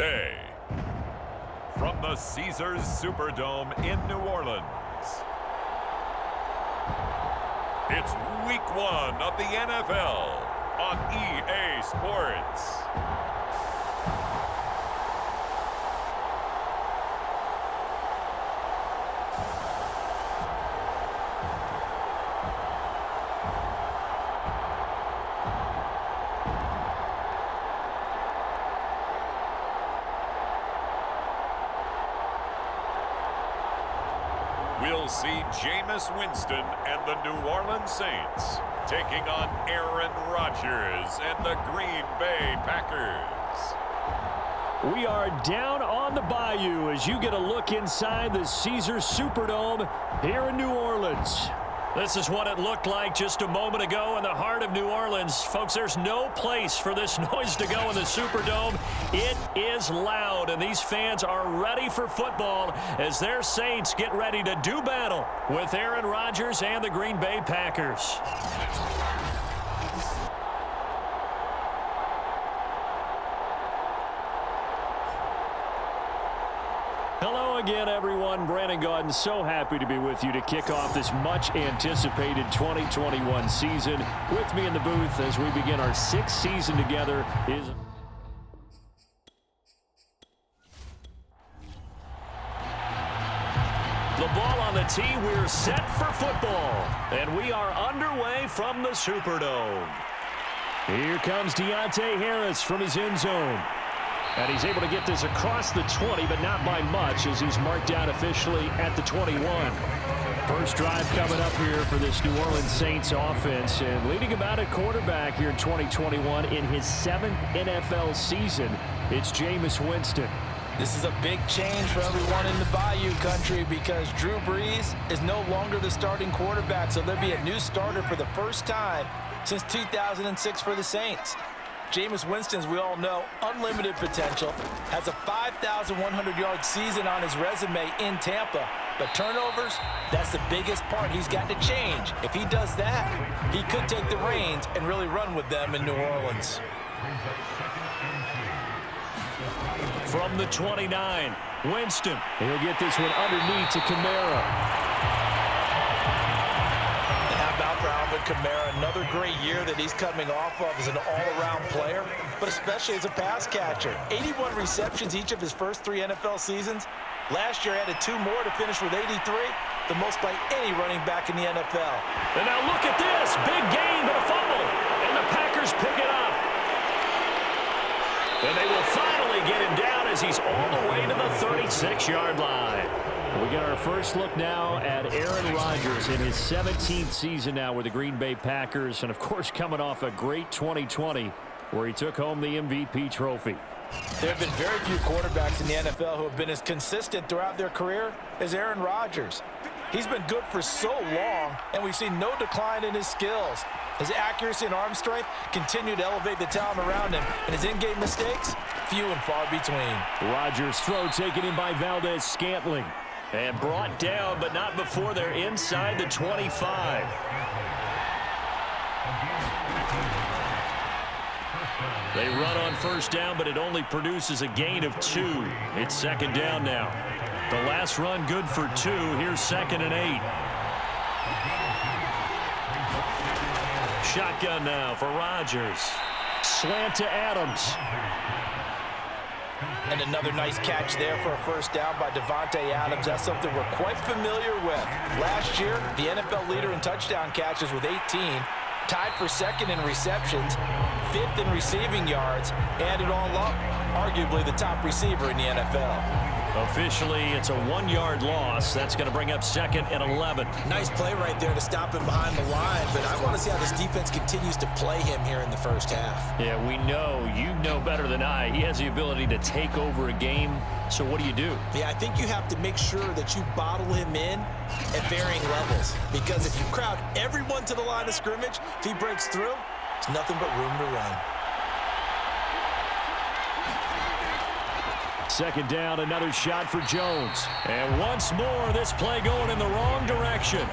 Day. From the Caesars Superdome in New Orleans, it's Week 1 of the NFL on EA Sports. We'll see Jameis Winston and the New Orleans Saints taking on Aaron Rodgers and the Green Bay Packers. We are down on the bayou as you get a look inside the Caesars Superdome here in New Orleans. This is what it looked like just a moment ago in the heart of New Orleans. Folks, there's no place for this noise to go in the Superdome. It is loud, and these fans are ready for football as their Saints get ready to do battle with Aaron Rodgers and the Green Bay Packers. Hello again, everyone. Brandon Gaudin, so happy to be with you to kick off this much-anticipated 2021 season. With me in the booth as we begin our sixth season together is... The ball on the tee, we're set for football. And we are underway from the Superdome. Here comes Deontay Harris from his end zone. And he's able to get this across the 20, but not by much as he's marked down officially at the 21. First drive coming up here for this New Orleans Saints offense. And leading him out at quarterback here in 2021 in his 7th NFL season, it's Jameis Winston. This is a big change for everyone in the Bayou country because Drew Brees is no longer the starting quarterback, so there'll be a new starter for the first time since 2006 for the Saints. Jameis Winston, as we all know, unlimited potential, has a 5,100-yard season on his resume in Tampa. But turnovers, that's the biggest part he's got to change. If he does that, he could take the reins and really run with them in New Orleans. From the 29, Winston. He'll get this one underneath to Kamara. Kamara, another great year that he's coming off of as an all-around player, but especially as a pass catcher. 81 receptions each of his first 3 NFL seasons. Last year added 2 more to finish with 83, the most by any running back in the NFL. And now look at this, big gain but a fumble, and the Packers pick it up. And they will finally get him down as he's all the way to the 36-yard line. We get our first look now at Aaron Rodgers in his 17th season now with the Green Bay Packers. And, of course, coming off a great 2020 where he took home the MVP trophy. There have been very few quarterbacks in the NFL who have been as consistent throughout their career as Aaron Rodgers. He's been good for so long, and we've seen no decline in his skills. His accuracy and arm strength continue to elevate the talent around him, and his in-game mistakes, few and far between. Rodgers' throw taken in by Valdez-Scantling. And brought down, but not before they're inside the 25. They run on first down, but it only produces a gain of 2. It's second down now. The last run good for 2. Here's 2nd and 8. Shotgun now for Rodgers. Slant to Adams. And another nice catch there for a first down by Davante Adams. That's something we're quite familiar with. Last year, the NFL leader in touchdown catches with 18, tied for 2nd in receptions, 5th in receiving yards, and it all up, arguably the top receiver in the NFL. Officially, it's a 1-yard loss. That's going to bring up 2nd and 11. Nice play right there to stop him behind the line, but I want to see how this defense continues to play him here in the first half. Yeah, we know, you know better than I, he has the ability to take over a game. So what do you do? Yeah, I think you have to make sure that you bottle him in at varying levels, because if you crowd everyone to the line of scrimmage, if he breaks through, there's nothing but room to run. Second down, another shot for Jones. And once more, this play going in the wrong direction.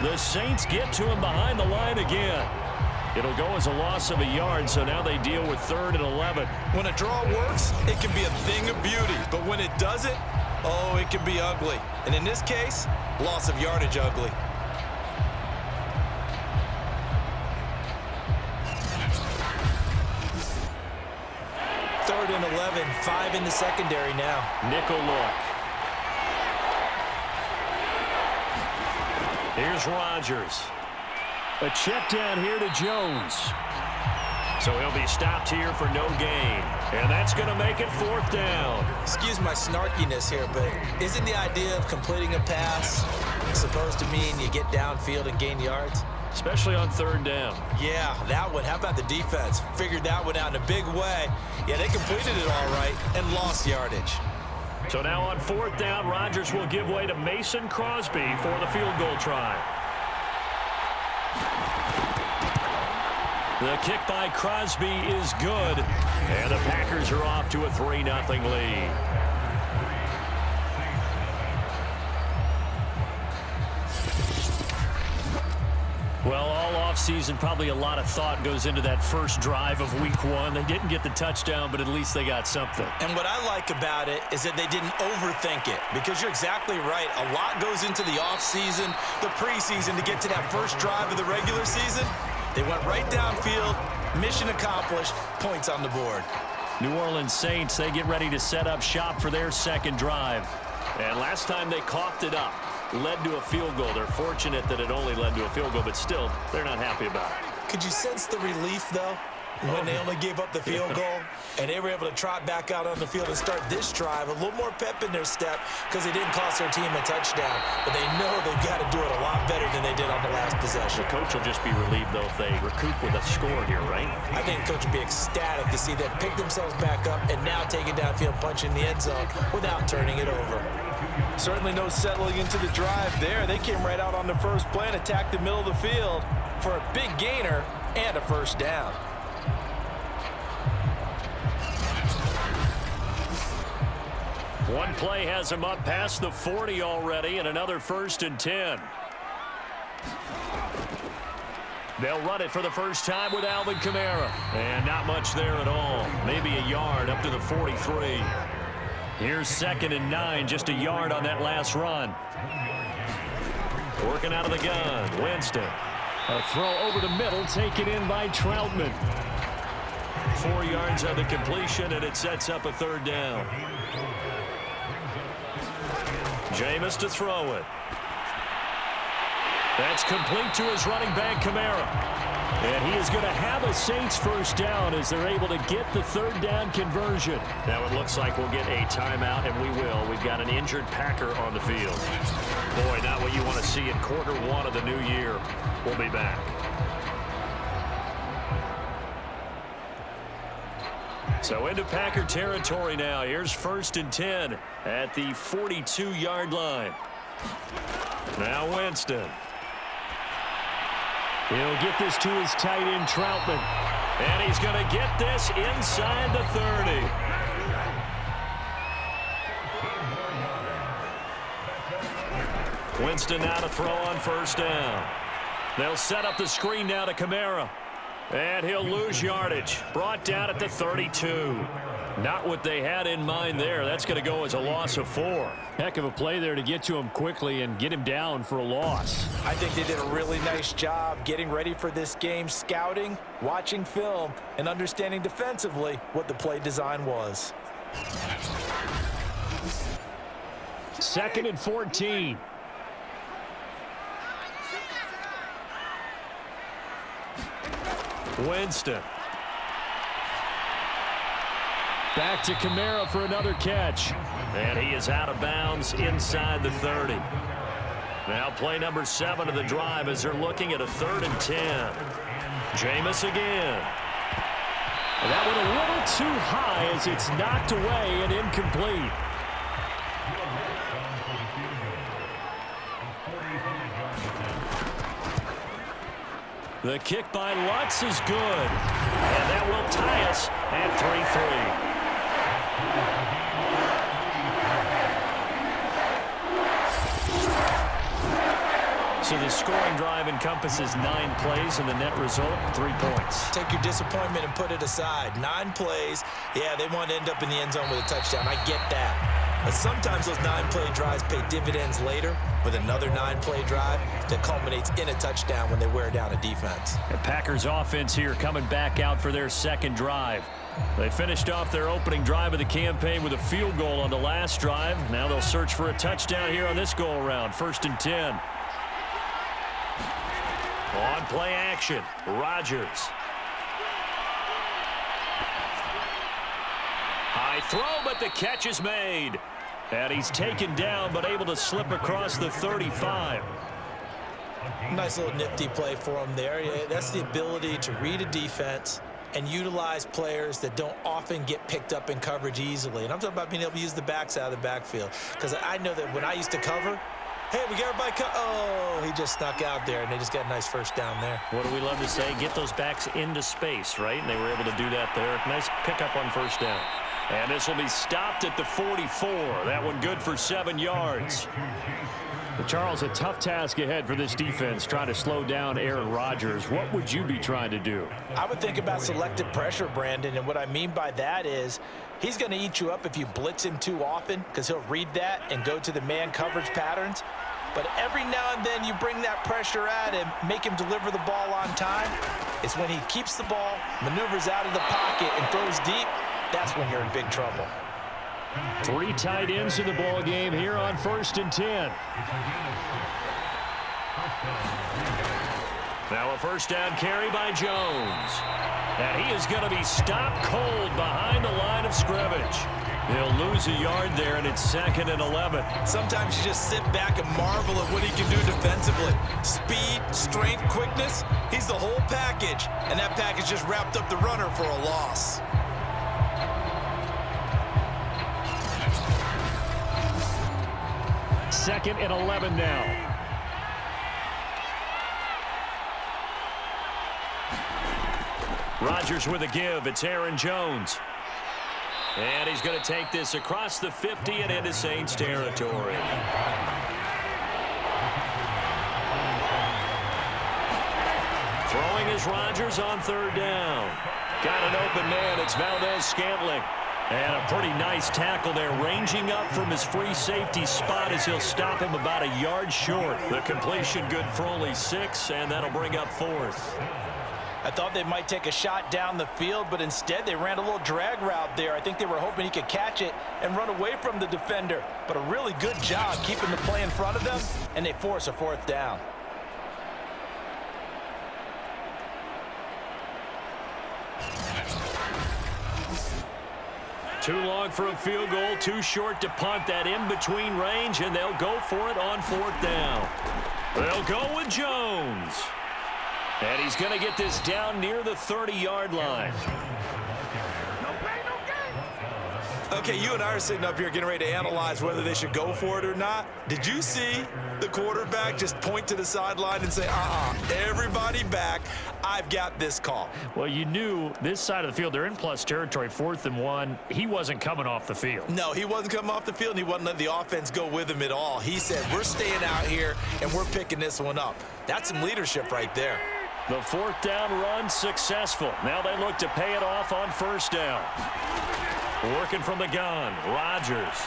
The Saints get to him behind the line again. It'll go as a loss of a yard, so now they deal with 3rd and 11. When a draw works, it can be a thing of beauty. But when it doesn't, oh, it can be ugly. And in this case, loss of yardage ugly. Third and 11, 5 in the secondary now. Nickel look. Here's Rodgers. A check down here to Jones. So he'll be stopped here for no gain. And that's going to make it 4th down. Excuse my snarkiness here, but isn't the idea of completing a pass supposed to mean you get downfield and gain yards? Especially on 3rd down. Yeah, that one. How about the defense? Figured that one out in a big way. Yeah, they completed it all right and lost yardage. So now on 4th down, Rodgers will give way to Mason Crosby for the field goal try. The kick by Crosby is good, and the Packers are off to a 3-0 lead. Well, all offseason, probably a lot of thought goes into that first drive of week 1. They didn't get the touchdown, but at least they got something. And what I like about it is that they didn't overthink it, because you're exactly right. A lot goes into the offseason, the preseason to get to that first drive of the regular season. They went right downfield, mission accomplished, points on the board. New Orleans Saints, they get ready to set up shop for their second drive. And last time they coughed it up, led to a field goal. They're fortunate that it only led to a field goal, but still, they're not happy about it. Could you sense the relief, though, when they only gave up the field goal and they were able to trot back out on the field and start this drive a little more pep in their step because they didn't cost their team a touchdown, but they know they've got to do it a lot better than they did on the last possession. The coach will just be relieved, though, if they recoup with a score here, right? I think the coach will be ecstatic to see them pick themselves back up and now take it downfield, punch in the end zone without turning it over. Certainly no settling into the drive there. They came right out on the first play and attacked the middle of the field for a big gainer and a first down. One play has him up past the 40 already, and another 1st and 10. They'll run it for the first time with Alvin Kamara. And not much there at all. Maybe a yard up to the 43. Here's 2nd and 9, just a yard on that last run. Working out of the gun, Winston. A throw over the middle, taken in by Troutman. 4 yards on the completion, and it sets up a 3rd down. Jameis to throw it. That's complete to his running back, Kamara. And he is going to have a Saints first down as they're able to get the 3rd down conversion. Now it looks like we'll get a timeout, and we will. We've got an injured Packer on the field. Boy, not what you want to see in quarter 1 of the new year. We'll be back. So into Packer territory now. Here's 1st and 10 at the 42-yard line. Now Winston. He'll get this to his tight end, Troutman. And he's going to get this inside the 30. Winston now to throw on 1st down. They'll set up the screen now to Kamara. And he'll lose yardage. Brought down at the 32. Not what they had in mind there. That's going to go as a loss of 4. Heck of a play there to get to him quickly and get him down for a loss. I think they did a really nice job getting ready for this game, scouting, watching film, and understanding defensively what the play design was. 2nd and 14. Winston. Back to Kamara for another catch. And he is out of bounds inside the 30. Now play number 7 of the drive as they're looking at a 3rd and 10. Jameis again. And that went a little too high as it's knocked away and incomplete. The kick by Lutz is good. And that will tie us at 3-3. So the scoring drive encompasses 9 plays, and the net result, 3 points. Take your disappointment and put it aside. 9 plays. Yeah, they want to end up in the end zone with a touchdown. I get that. But sometimes those 9-play drives pay dividends later with another 9-play drive that culminates in a touchdown when they wear down a defense. The Packers offense here coming back out for their second drive. They finished off their opening drive of the campaign with a field goal on the last drive. Now they'll search for a touchdown here on this go-around. 1st and 10. On play action, Rodgers. High throw, but the catch is made. And he's taken down, but able to slip across the 35. Nice little nifty play for him there. Yeah, that's the ability to read a defense and utilize players that don't often get picked up in coverage easily. And I'm talking about being able to use the backs out of the backfield. Because I know that when I used to cover, hey, we got everybody oh, he just snuck out there, and they just got a nice first down there. What do we love to say? Get those backs into space, right? And they were able to do that there. Nice pickup on first down. And this will be stopped at the 44. That one good for 7 yards. But Charles, a tough task ahead for this defense, trying to slow down Aaron Rodgers. What would you be trying to do? I would think about selective pressure, Brandon, and what I mean by that is he's going to eat you up if you blitz him too often because he'll read that and go to the man coverage patterns. But every now and then you bring that pressure at him, make him deliver the ball on time. It's when he keeps the ball, maneuvers out of the pocket, and throws deep, that's when you're in big trouble. 3 tight ends in the ball game here on 1st and 10. Now a first down carry by Jones. And he is going to be stopped cold behind the line of scrimmage. He'll lose a yard there, and it's 2nd and 11. Sometimes you just sit back and marvel at what he can do defensively. Speed, strength, quickness, he's the whole package. And that package just wrapped up the runner for a loss. Second and 11 now. Rodgers with a give. It's Aaron Jones. And he's going to take this across the 50 and into Saints territory. Throwing is Rodgers on 3rd down. Got an open man. It's Valdez-Scantling. And a pretty nice tackle there, ranging up from his free safety spot as he'll stop him about a yard short. The completion good for only 6, and that'll bring up 4th. I thought they might take a shot down the field, but instead they ran a little drag route there. I think they were hoping he could catch it and run away from the defender. But a really good job keeping the play in front of them, and they force a 4th down. Too long for a field goal, too short to punt. That in-between range, and they'll go for it on 4th down. They'll go with Jones. And he's going to get this down near the 30-yard line. Okay, you and I are sitting up here getting ready to analyze whether they should go for it or not. Did you see the quarterback just point to the sideline and say, everybody back, I've got this call? Well, you knew this side of the field, they're in plus territory, 4th and 1. He wasn't coming off the field. No, he wasn't coming off the field, and he wasn't letting the offense go with him at all. He said, we're staying out here, and we're picking this one up. That's some leadership right there. The 4th down run successful. Now they look to pay it off on 1st down. Working from the gun, Rodgers.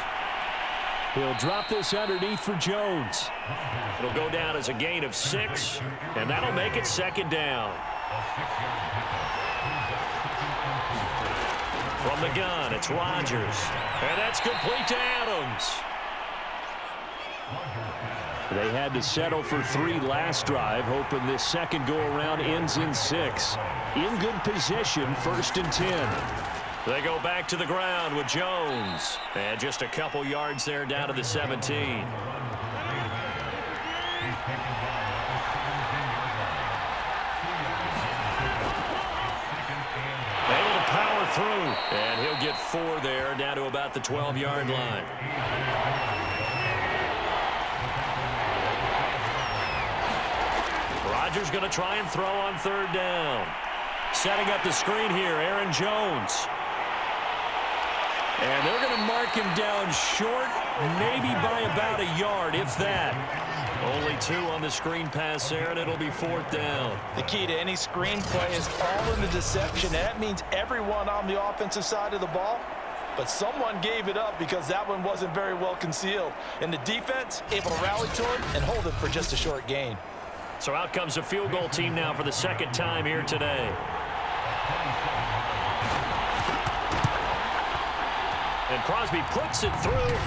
He'll drop this underneath for Jones. It'll go down as a gain of 6, and that'll make it 2nd down. From the gun, it's Rodgers. And that's complete to Adams. They had to settle for 3 last drive, hoping this second go-around ends in 6. In good position, 1st and 10. They go back to the ground with Jones. And just a couple yards there down to the 17. Able to power through. And he'll get 4 there down to about the 12-yard line. Rodgers going to try and throw on 3rd down. Setting up the screen here, Aaron Jones. And they're going to mark him down short maybe by about a yard, if that. Only 2 on the screen pass there, and it'll be 4th down. The key to any screen play is all in the deception. That means everyone on the offensive side of the ball. But someone gave it up because that one wasn't very well concealed. And the defense able to rally to it and hold it for just a short gain. So out comes the field goal team now for the 2nd time here today. And Crosby puts it through.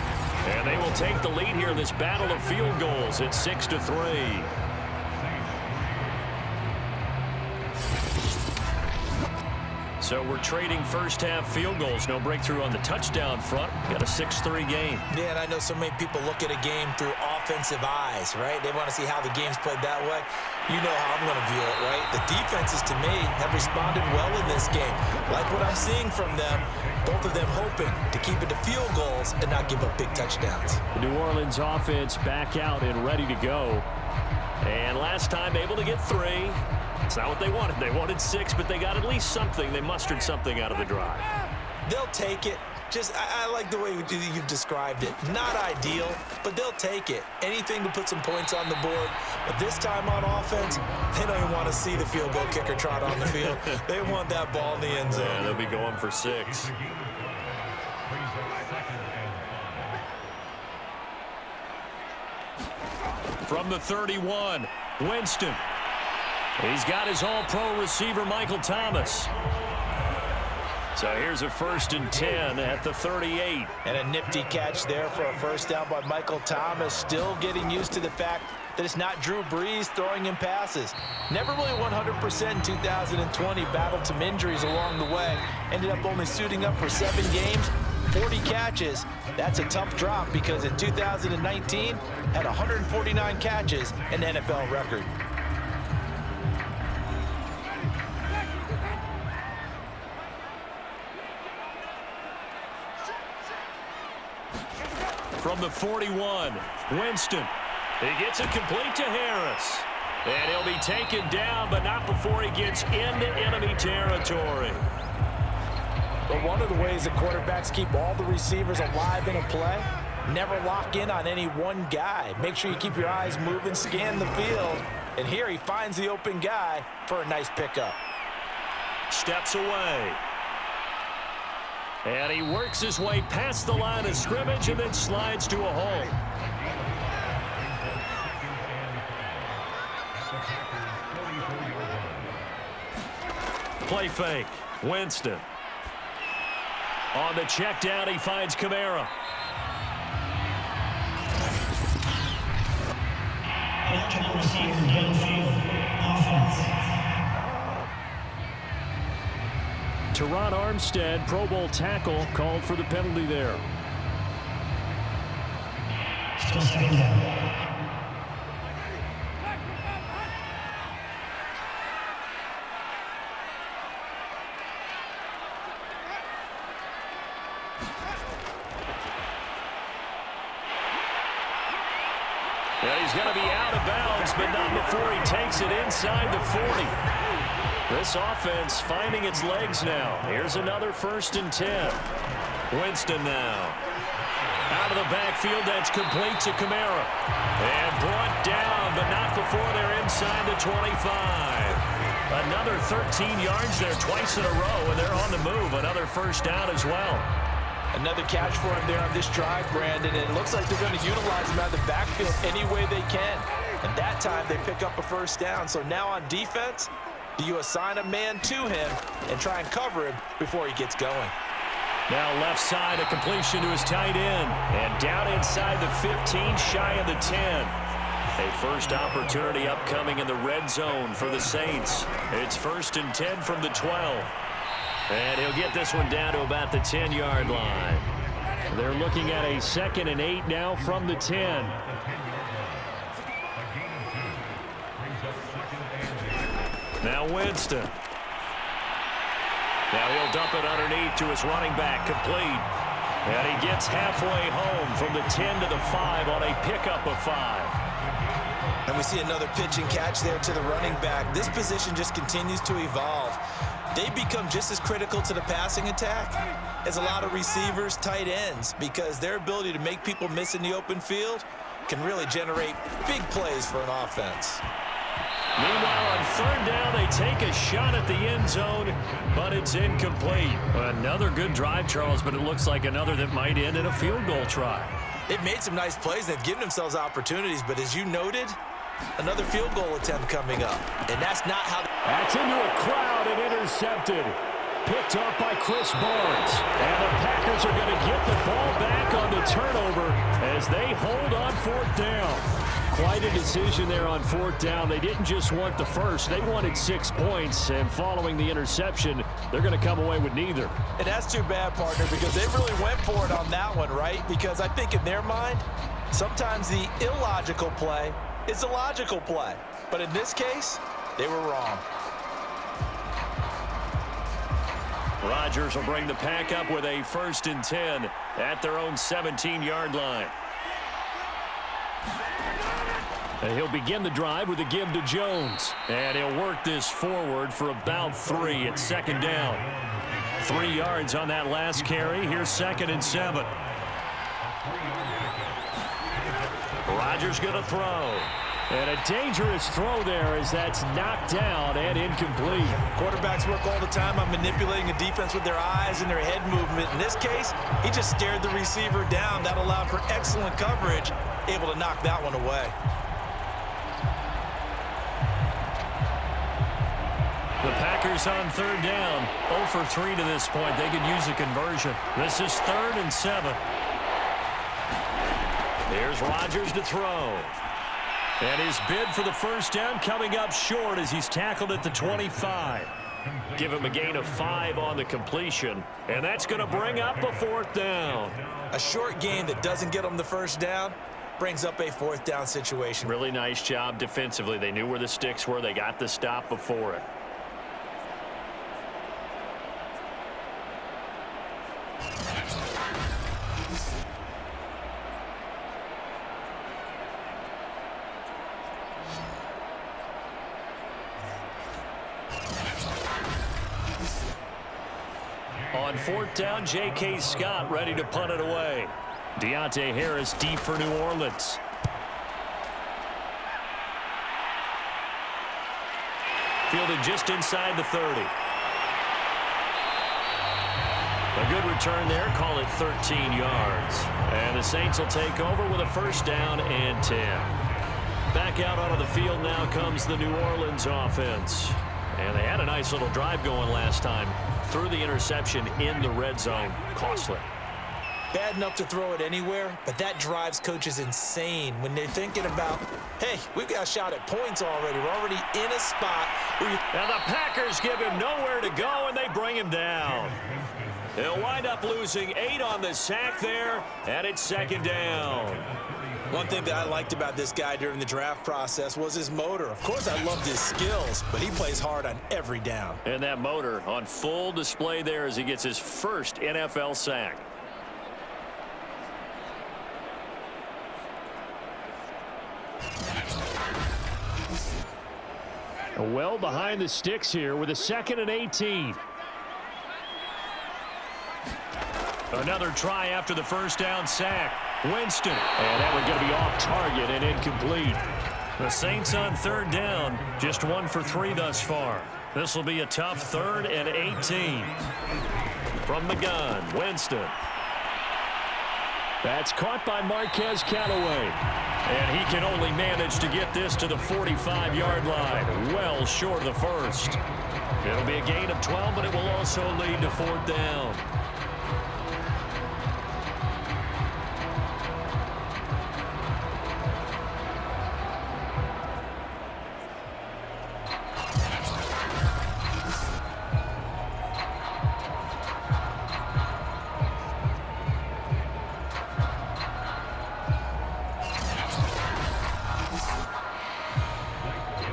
And they will take the lead here in this battle of field goals. It's 6-3. So we're trading first-half field goals. No breakthrough on the touchdown front. Got a 6-3 game. Yeah, and I know so many people look at a game through offensive eyes, right? They want to see how the game's played that way. You know how I'm going to view it, right? The defenses, to me, have responded well in this game. Like what I'm seeing from them, both of them hoping to keep it to field goals and not give up big touchdowns. The New Orleans offense back out and ready to go. And last time able to get 3. It's not what they wanted. They wanted 6, but they got at least something. They mustered something out of the drive. They'll take it. Just, I like the way you've described it. Not ideal, but they'll take it. Anything to put some points on the board. But this time on offense, they don't even want to see the field goal kicker trot on the field. They want that ball in the end zone. Yeah, they'll be going for 6. From the 31, Winston. He's got his all-pro receiver, Michael Thomas. So here's a 1st and 10 at the 38. And a nifty catch there for a first down by Michael Thomas. Still getting used to the fact that it's not Drew Brees throwing him passes. Never really 100% in 2020. Battled some injuries along the way. Ended up only suiting up for 7 games, 40 catches. That's a tough drop because in 2019, had 149 catches, an NFL record. From the 41, Winston. He gets it complete to Harris. And he'll be taken down, but not before he gets into enemy territory. But one of the ways that quarterbacks keep all the receivers alive in a play, never lock in on any one guy. Make sure you keep your eyes moving, scan the field. And here he finds the open guy for a nice pickup. Steps away. And he works his way past the line of scrimmage and then slides to a hole. Play fake. Winston. On the check down, he finds Kamara. Receiver downfield. Offense. Teron Armstead, Pro Bowl tackle, called for the penalty there. Still 2nd down. And he's going to be out of bounds, but not before he takes it inside the 40. This offense finding its legs now. Here's another 1st and 10. Winston now. Out of the backfield, that's complete to Kamara. And brought down, but not before they're inside the 25. Another 13 yards there twice in a row, and they're on the move. Another 1st down as well. Another catch for him there on this drive, Brandon. And it looks like they're going to utilize him out of the backfield any way they can. And that time they pick up a 1st down. So now on defense, do you assign a man to him and try and cover him before he gets going? Now left side, a completion to his tight end. And down inside the 15, shy of the 10. A first opportunity upcoming in the red zone for the Saints. It's 1st and 10 from the 12. And he'll get this one down to about the 10-yard line. They're looking at a 2nd and 8 now from the 10. Now Winston. Now he'll dump it underneath to his running back, complete. And he gets halfway home from the 10 to the 5 on a pickup of 5. And we see another pitch and catch there to the running back. This position just continues to evolve. they become just as critical to the passing attack as a lot of receivers, tight ends, because their ability to make people miss in the open field can really generate big plays for an offense. Meanwhile, on third down, they take a shot at the end zone, but it's incomplete. Another good drive, Charles, but it looks like another that might end in a field goal try. They've made some nice plays. They've given themselves opportunities, but as you noted, another field goal attempt coming up. And that's not how... That's into a crowd and intercepted. Picked off by Chris Barnes. And the Packers are going to get the ball back on the turnover as they hold on fourth down. Quite a decision there on fourth down. They didn't just want the first. They wanted 6 points. And following the interception, they're going to come away with neither. And that's too bad, partner, because they really went for it on that one, right? Because I think in their mind, sometimes the illogical play is a logical play. But in this case, they were wrong. Rodgers will bring the pack up with a 1st and 10 at their own 17-yard line. And he'll begin the drive with a give to Jones. And he'll work this forward for about 3 at 2nd down. 3 yards on that last carry. Here's 2nd and 7. Rodgers going to throw. And a dangerous throw there as that's knocked down and incomplete. Quarterbacks work all the time on manipulating a defense with their eyes and their head movement. In this case, he just stared the receiver down. That allowed for excellent coverage, able to knock that one away. The Packers on 3rd down, 0 for 3 to this point. They could use a conversion. This is 3rd and 7. Here's Rodgers to throw. And his bid for the 1st down coming up short as he's tackled at the 25. Give him a gain of 5 on the completion, and that's going to bring up a 4th down. A short gain that doesn't get them the 1st down brings up a 4th down situation. Really nice job defensively. They knew where the sticks were. They got the stop before it. On 4th down, J.K. Scott ready to punt it away. Deontay Harris deep for New Orleans. Fielded just inside the 30. A good return there, call it 13 yards. And the Saints will take over with a 1st down and 10. Back out onto the field now comes the New Orleans offense. And they had a nice little drive going last time. Threw the interception in the red zone. Costly. Bad enough to throw it anywhere, but that drives coaches insane when they're thinking about, hey, we've got a shot at points already. We're already in a spot where you... And the Packers give him nowhere to go, and they bring him down. They'll wind up losing 8 on the sack there, and it's 2nd down. One thing that I liked about this guy during the draft process was his motor. Of course, I loved his skills, but he plays hard on every down. And that motor on full display there as he gets his first NFL sack. Well behind the sticks here with a 2nd and 18. Another try after the 1st down sack. Winston. And that one going to be off target and incomplete. The Saints on 3rd down. Just 1 for 3 thus far. This will be a tough 3rd and 18. From the gun, Winston. That's caught by Marquez Callaway. And he can only manage to get this to the 45-yard line. Well short of the 1st. It'll be a gain of 12, but it will also lead to 4th down.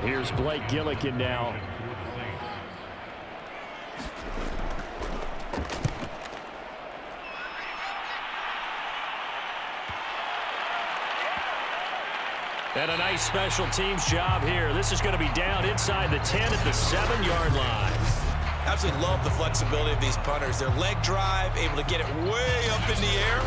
Here's Blake Gillikin now. And a nice special teams job here. This is going to be down inside the 10 at the 7-yard line. Absolutely love the flexibility of these punters. Their leg drive, able to get it way up in the air,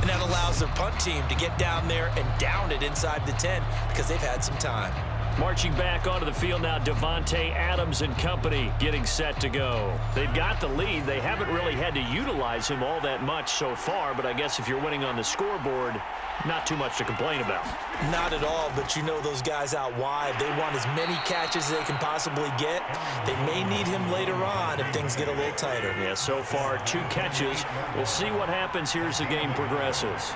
and that allows their punt team to get down there and down it inside the 10 because they've had some time. Marching back onto the field now, Davante Adams and company getting set to go. They've got the lead. They haven't really had to utilize him all that much so far, but I guess if you're winning on the scoreboard, not too much to complain about. Not at all, but you know those guys out wide, they want as many catches as they can possibly get. They may need him later on if things get a little tighter. Yeah, so far 2 catches. We'll see what happens here as the game progresses.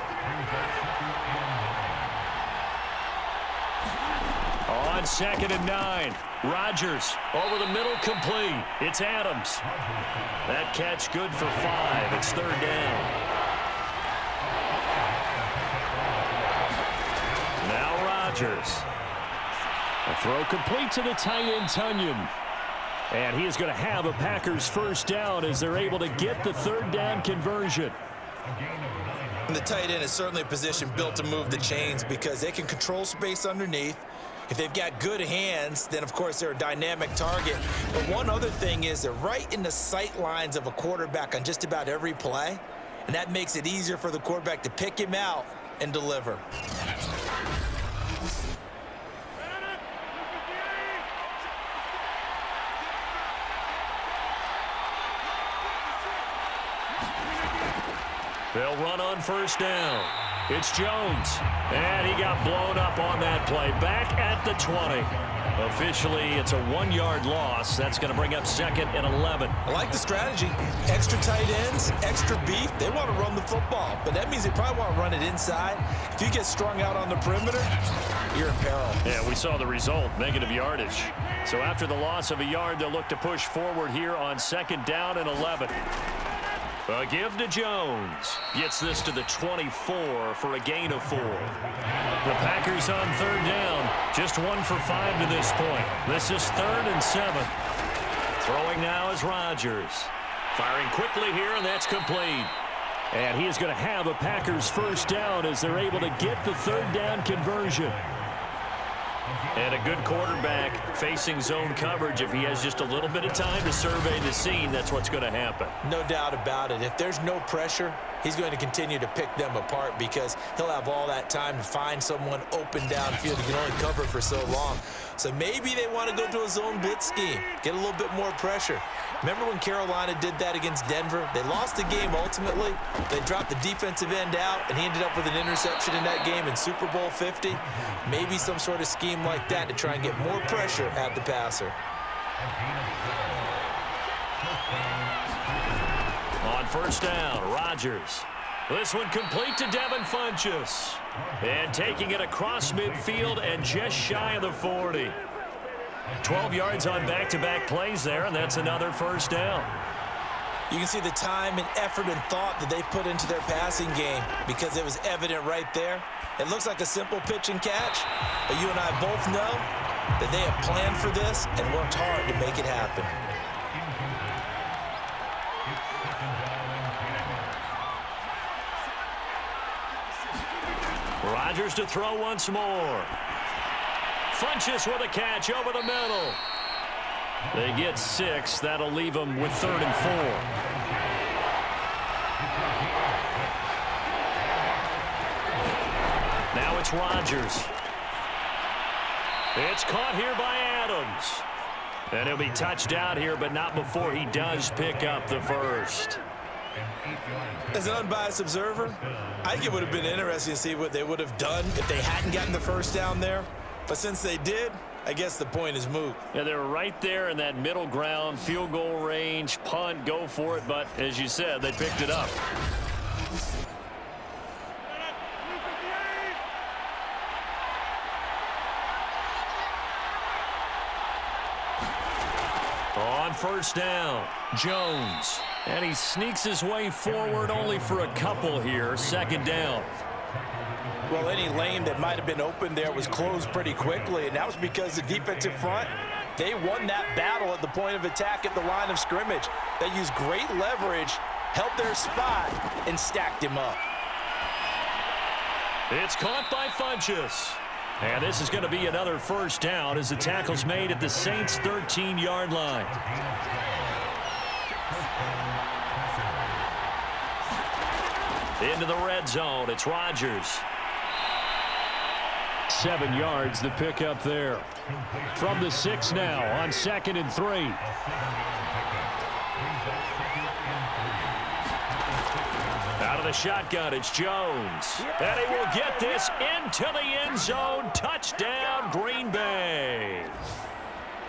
On 2nd and 9, Rodgers over the middle, complete. It's Adams. That catch good for 5. It's 3rd down. Now Rodgers. A throw complete to the tight end, Tunyon. And he is going to have a Packers first down as they're able to get the 3rd down conversion. And the tight end is certainly a position built to move the chains because they can control space underneath. If they've got good hands, then, of course, they're a dynamic target. But one other thing is they're right in the sight lines of a quarterback on just about every play, and that makes it easier for the quarterback to pick him out and deliver. They'll run on 1st down. It's Jones, and he got blown up on that play. Back at the 20. Officially, it's a 1-yard loss. That's going to bring up 2nd and 11. I like the strategy. Extra tight ends, extra beef. They want to run the football, but that means they probably want to run it inside. If you get strung out on the perimeter, you're in peril. Yeah, we saw the result, negative yardage. So after the loss of a yard, they'll look to push forward here on 2nd down and 11. A give to Jones. Gets this to the 24 for a gain of 4. The Packers on 3rd down. Just 1 for 5 to this point. This is 3rd and 7. Throwing now is Rodgers. Firing quickly here, and that's complete. And he is going to have a Packers first down as they're able to get the 3rd down conversion. And a good quarterback facing zone coverage. If he has just a little bit of time to survey the scene, that's what's going to happen. No doubt about it. If there's no pressure, he's going to continue to pick them apart because he'll have all that time to find someone open downfield. He can only cover for so long. So maybe they want to go to a zone blitz scheme, get a little bit more pressure. Remember when Carolina did that against Denver? They lost the game ultimately. They dropped the defensive end out, and he ended up with an interception in that game in Super Bowl 50. Maybe some sort of scheme like that to try and get more pressure at the passer. On 1st down, Rodgers. This one complete to Devin Funchess. And taking it across midfield and just shy of the 40. 12 yards on back-to-back plays there, and that's another first down. You can see the time and effort and thought that they've put into their passing game because it was evident right there. It looks like a simple pitch and catch, but you and I both know that they have planned for this and worked hard to make it happen. Rodgers to throw once more. Funchess with a catch over the middle. They get 6. That'll leave them with 3rd and 4. Now it's Rodgers. It's caught here by Adams. And he'll be touched out here, but not before he does pick up the first. As an unbiased observer, I think it would have been interesting to see what they would have done if they hadn't gotten the first down there. But since they did, I guess the point is moot. Yeah, they were right there in that middle ground, field goal range, punt, go for it. But as you said, they picked it up. On 1st down, Jones. And he sneaks his way forward only for a couple here. 2nd down. Well, any lane that might have been open there was closed pretty quickly, and that was because the defensive front, they won that battle at the point of attack at the line of scrimmage. They used great leverage, held their spot, and stacked him up. It's caught by Funchess. And this is going to be another first down as the tackle's made at the Saints' 13-yard line. Into the red zone, it's Rodgers. 7 yards, the pickup there. From the 6 now on 2nd and 3. Out of the shotgun, it's Jones. And he will get this into the end zone. Touchdown, Green Bay.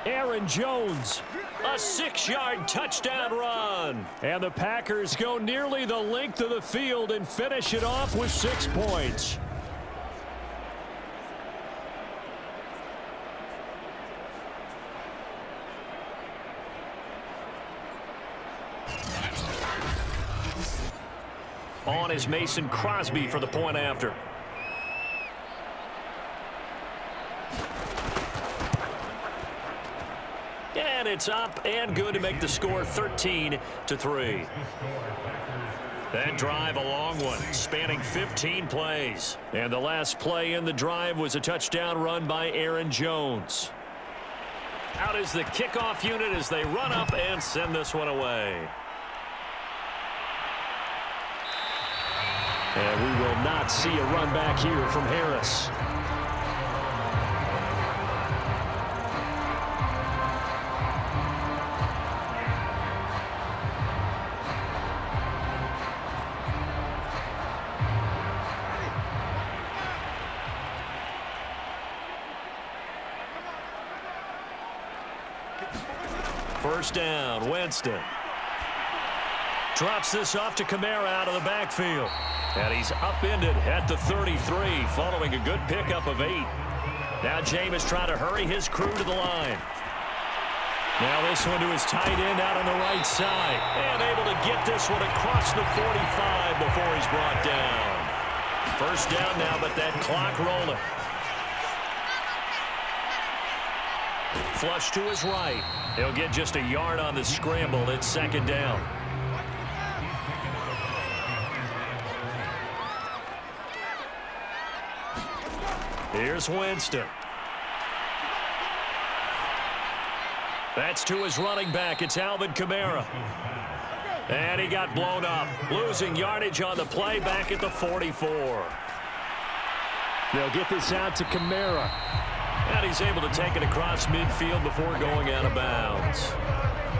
Aaron Jones, a 6-yard touchdown run. And the Packers go nearly the length of the field and finish it off with 6 points. On is Mason Crosby for the point after. And it's up and good to make the score 13-3. That drive, a long one, spanning 15 plays. And the last play in the drive was a touchdown run by Aaron Jones. Out is the kickoff unit as they run up and send this one away. And we will not see a run back here from Harris. First down, Winston. Drops this off to Kamara out of the backfield. And he's upended at the 33 following a good pickup of 8. Now Jameis trying to hurry his crew to the line. Now this one to his tight end out on the right side. And able to get this one across the 45 before he's brought down. First down now, but that clock rolling. Flush to his right. He'll get just a yard on the scramble. It's second down. Here's Winston. That's to his running back. It's Alvin Kamara. And he got blown up. Losing yardage on the play back at the 44. They'll get this out to Kamara. And he's able to take it across midfield before going out of bounds.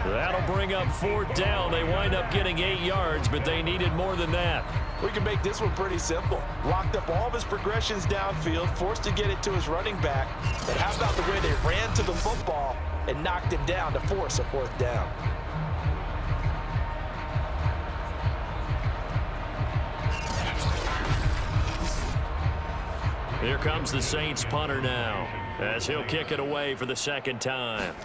That'll bring up fourth down. They wind up getting 8 yards, but they needed more than that. We can make this one pretty simple. Locked up all of his progressions downfield, forced to get it to his running back. But how about the way they ran to the football and knocked him down to force a fourth down? Here comes the Saints punter now, as he'll kick it away for the second time.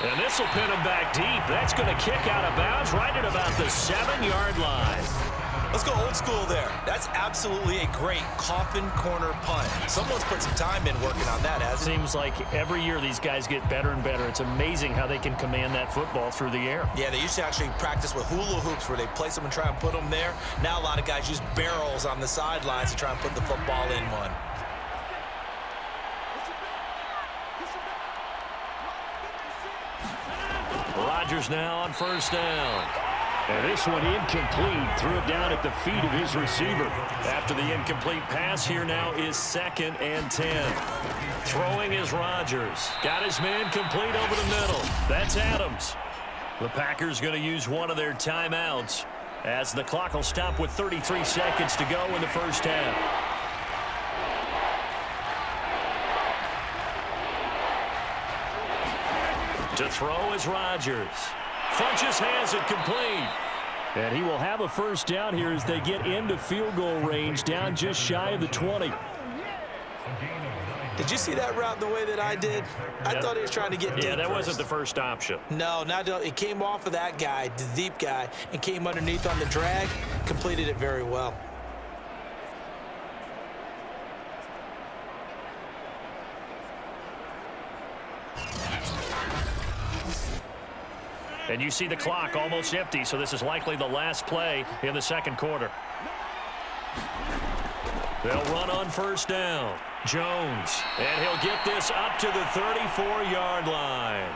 And this will pin him back deep. That's going to kick out of bounds right at about the 7-yard line. Let's go old school there. That's absolutely a great coffin corner punt. Someone's put some time in working on that, hasn't it? Seems like every year these guys get better and better. It's amazing how they can command that football through the air. Yeah, they used to actually practice with hula hoops where they place them and try and put them there. Now a lot of guys use barrels on the sidelines to try and put the football in one. Rodgers now on first down. And this one incomplete. Threw it down at the feet of his receiver. After the incomplete pass, here now is 2nd and 10. Throwing is Rodgers. Got his man complete over the middle. That's Adams. The Packers going to use one of their timeouts as the clock will stop with 33 seconds to go in the first half. To throw is Rodgers. Funches has it complete. And he will have a first down here as they get into field goal range, down just shy of the 20. Did you see that route the way that I did? I thought he was trying to get deep. Yeah, that first. wasn't the first option. No, it came off of that guy, the deep guy, and came underneath on the drag, completed it very well. And you see the clock almost empty, so this is likely the last play in the second quarter. They'll run on first down. Jones, and he'll get this up to the 34-yard line.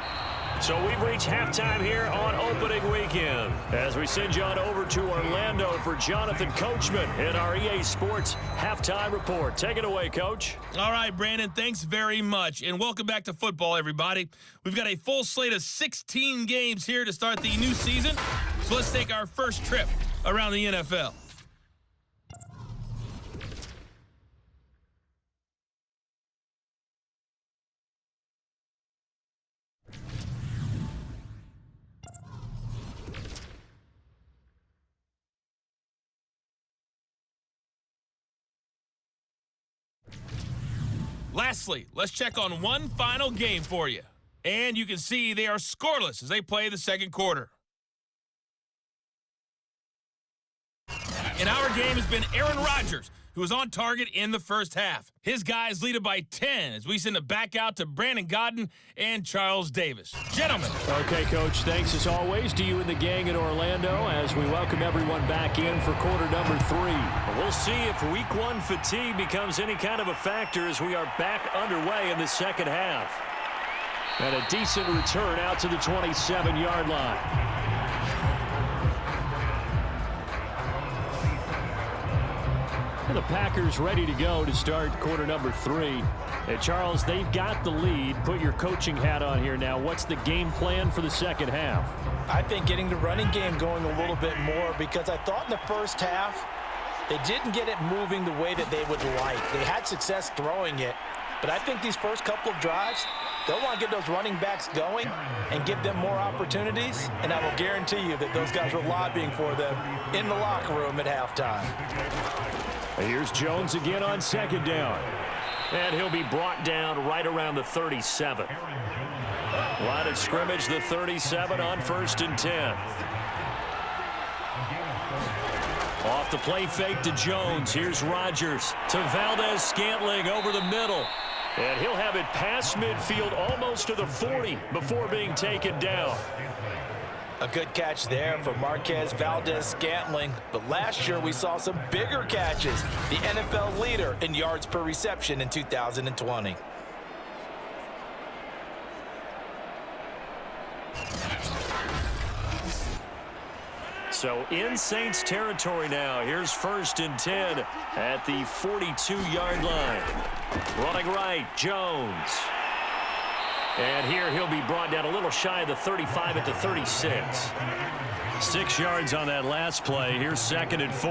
So we've reached halftime here on opening weekend as we send you on over to Orlando for Jonathan Coachman in our EA Sports Halftime Report. Take it away, Coach. All right, Brandon, thanks very much, and welcome back to football, everybody. We've got a full slate of 16 games here to start the new season, so let's take our first trip around the NFL. Lastly, let's check on one final game for you. And you can see they are scoreless as they play the second quarter. And our game has been Aaron Rodgers, who was on target in the first half. His guys lead it by 10 as we send it back out to Brandon Godden and Charles Davis. Gentlemen. Okay, Coach, thanks as always to you and the gang in Orlando as we welcome everyone back in for quarter number 3. We'll see if week 1 fatigue becomes any kind of a factor as we are back underway in the second half. And a decent return out to the 27-yard line. The Packers ready to go to start quarter number 3. And Charles, they've got the lead. Put your coaching hat on here now. What's the game plan for the second half? I think getting the running game going a little bit more because I thought in the first half they didn't get it moving the way that they would like. They had success throwing it, but I think these first couple of drives, they'll want to get those running backs going and give them more opportunities, and I will guarantee you that those guys were lobbying for them in the locker room at halftime. Here's Jones again on second down. And he'll be brought down right around the 37. Line of scrimmage, the 37 on 1st and 10. Off the play fake to Jones. Here's Rodgers to Valdez-Scantling over the middle. And he'll have it past midfield almost to the 40 before being taken down. A good catch there for Marquez Valdez-Scantling. But last year we saw some bigger catches. The NFL leader in yards per reception in 2020. So in Saints territory now. Here's 1st and 10 at the 42-yard line. Running right, Jones. And here he'll be brought down a little shy of the 35 at the 36. 6 yards on that last play. Here's 2nd and 4.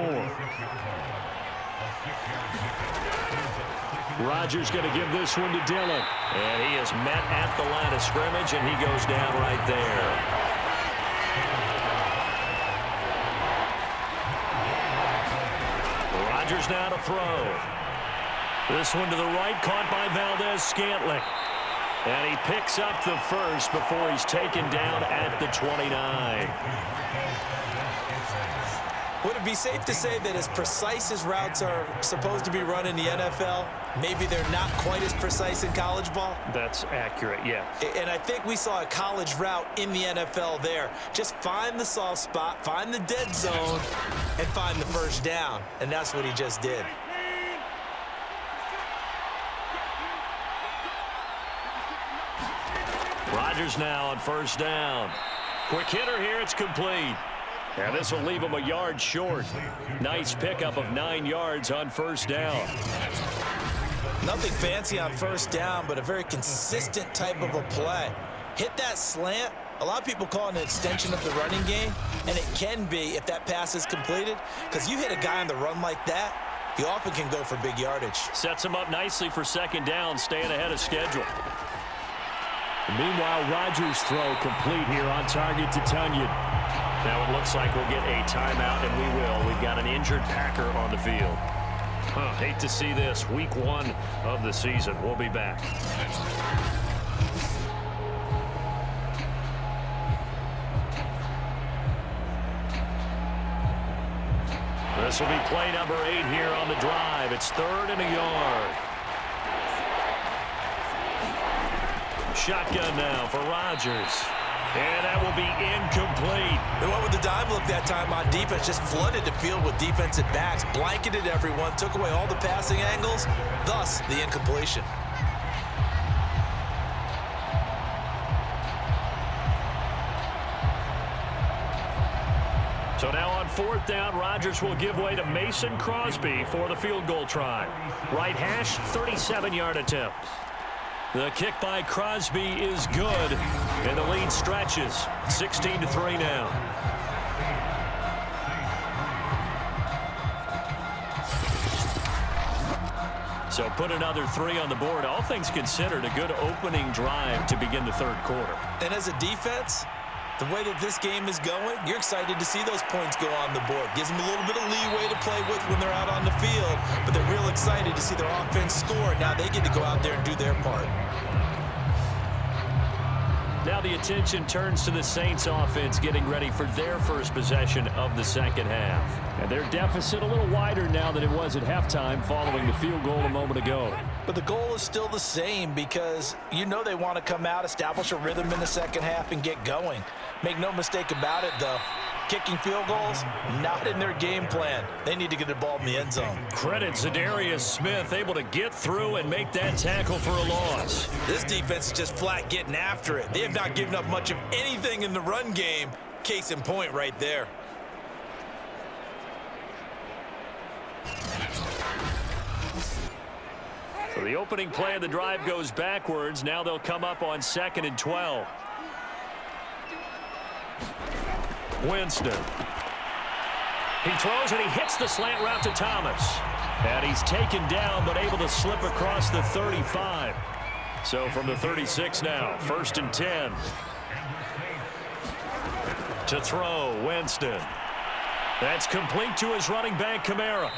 Rodgers going to give this one to Dillon. And he is met at the line of scrimmage, and he goes down right there. Rodgers now to throw. This one to the right, caught by Valdez-Scantling. And he picks up the first before he's taken down at the 29. Would it be safe to say that as precise as routes are supposed to be run in the NFL, maybe they're not quite as precise in college ball? That's accurate, yeah. And I think we saw a college route in the NFL there. Just find the soft spot, find the dead zone, and find the first down. And that's what he just did. Rodgers now on 1st down. Quick hitter here, it's complete. And this will leave him a yard short. Nice pickup of 9 yards on 1st down. Nothing fancy on 1st down, but a very consistent type of a play. Hit that slant. A lot of people call it an extension of the running game, and it can be if that pass is completed, because you hit a guy on the run like that, he often can go for big yardage. Sets him up nicely for 2nd down, staying ahead of schedule. Meanwhile, Rodgers' throw complete here on target to Tunyon. Now it looks like we'll get a timeout, and we will. We've got an injured Packer on the field. Hate to see this. Week 1 of the season. We'll be back. This will be play number 8 here on the drive. It's 3rd and a yard. Shotgun now for Rodgers. And that will be incomplete. They went with the dime look that time on defense, just flooded the field with defensive backs, blanketed everyone, took away all the passing angles, thus the incompletion. So now on 4th down, Rodgers will give way to Mason Crosby for the field goal try. Right hash, 37-yard attempt. The kick by Crosby is good, and the lead stretches. 16-3 now. So put another 3 on the board. All things considered, a good opening drive to begin the third quarter. And as a defense, the way that this game is going, you're excited to see those points go on the board. Gives them a little bit of leeway to play with when they're out on the field, but they're real excited to see their offense score. Now they get to go out there and do their part. Now the attention turns to the Saints offense getting ready for their first possession of the second half. And their deficit a little wider now than it was at halftime following the field goal a moment ago. But the goal is still the same because you know they want to come out, establish a rhythm in the second half, and get going. Make no mistake about it, though. Kicking field goals, not in their game plan. They need to get the ball in the end zone. Credit Zadarius Smith, able to get through and make that tackle for a loss. This defense is just flat getting after it. They have not given up much of anything in the run game. Case in point right there. So the opening play of the drive goes backwards. Now they'll come up on 2nd and 12. Winston. He throws and he hits the slant route to Thomas. And he's taken down but able to slip across the 35. So from the 36 now, 1st and 10. To throw, Winston. That's complete to his running back, Kamara.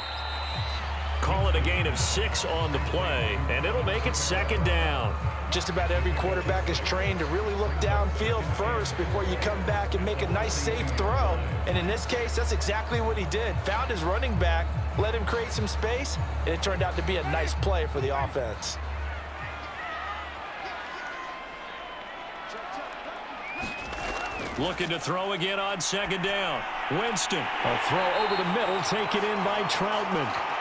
Call it a gain of 6 on the play, and it'll make it 2nd down. Just about every quarterback is trained to really look downfield first before you come back and make a nice, safe throw. And in this case, that's exactly what he did. Found his running back, let him create some space, and it turned out to be a nice play for the offense. Looking to throw again on 2nd down. Winston. A throw over the middle, taken in by Troutman.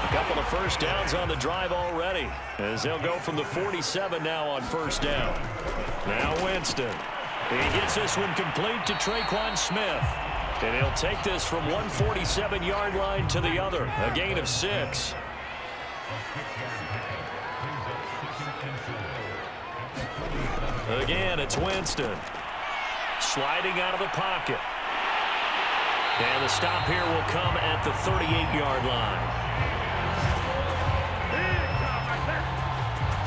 A couple of first downs on the drive already, as they'll go from the 47 now on 1st down. Now Winston. He gets this one complete to Traquan Smith. And he'll take this from 147-yard line to the other. A gain of 6. Again, it's Winston. Sliding out of the pocket. And the stop here will come at the 38-yard line.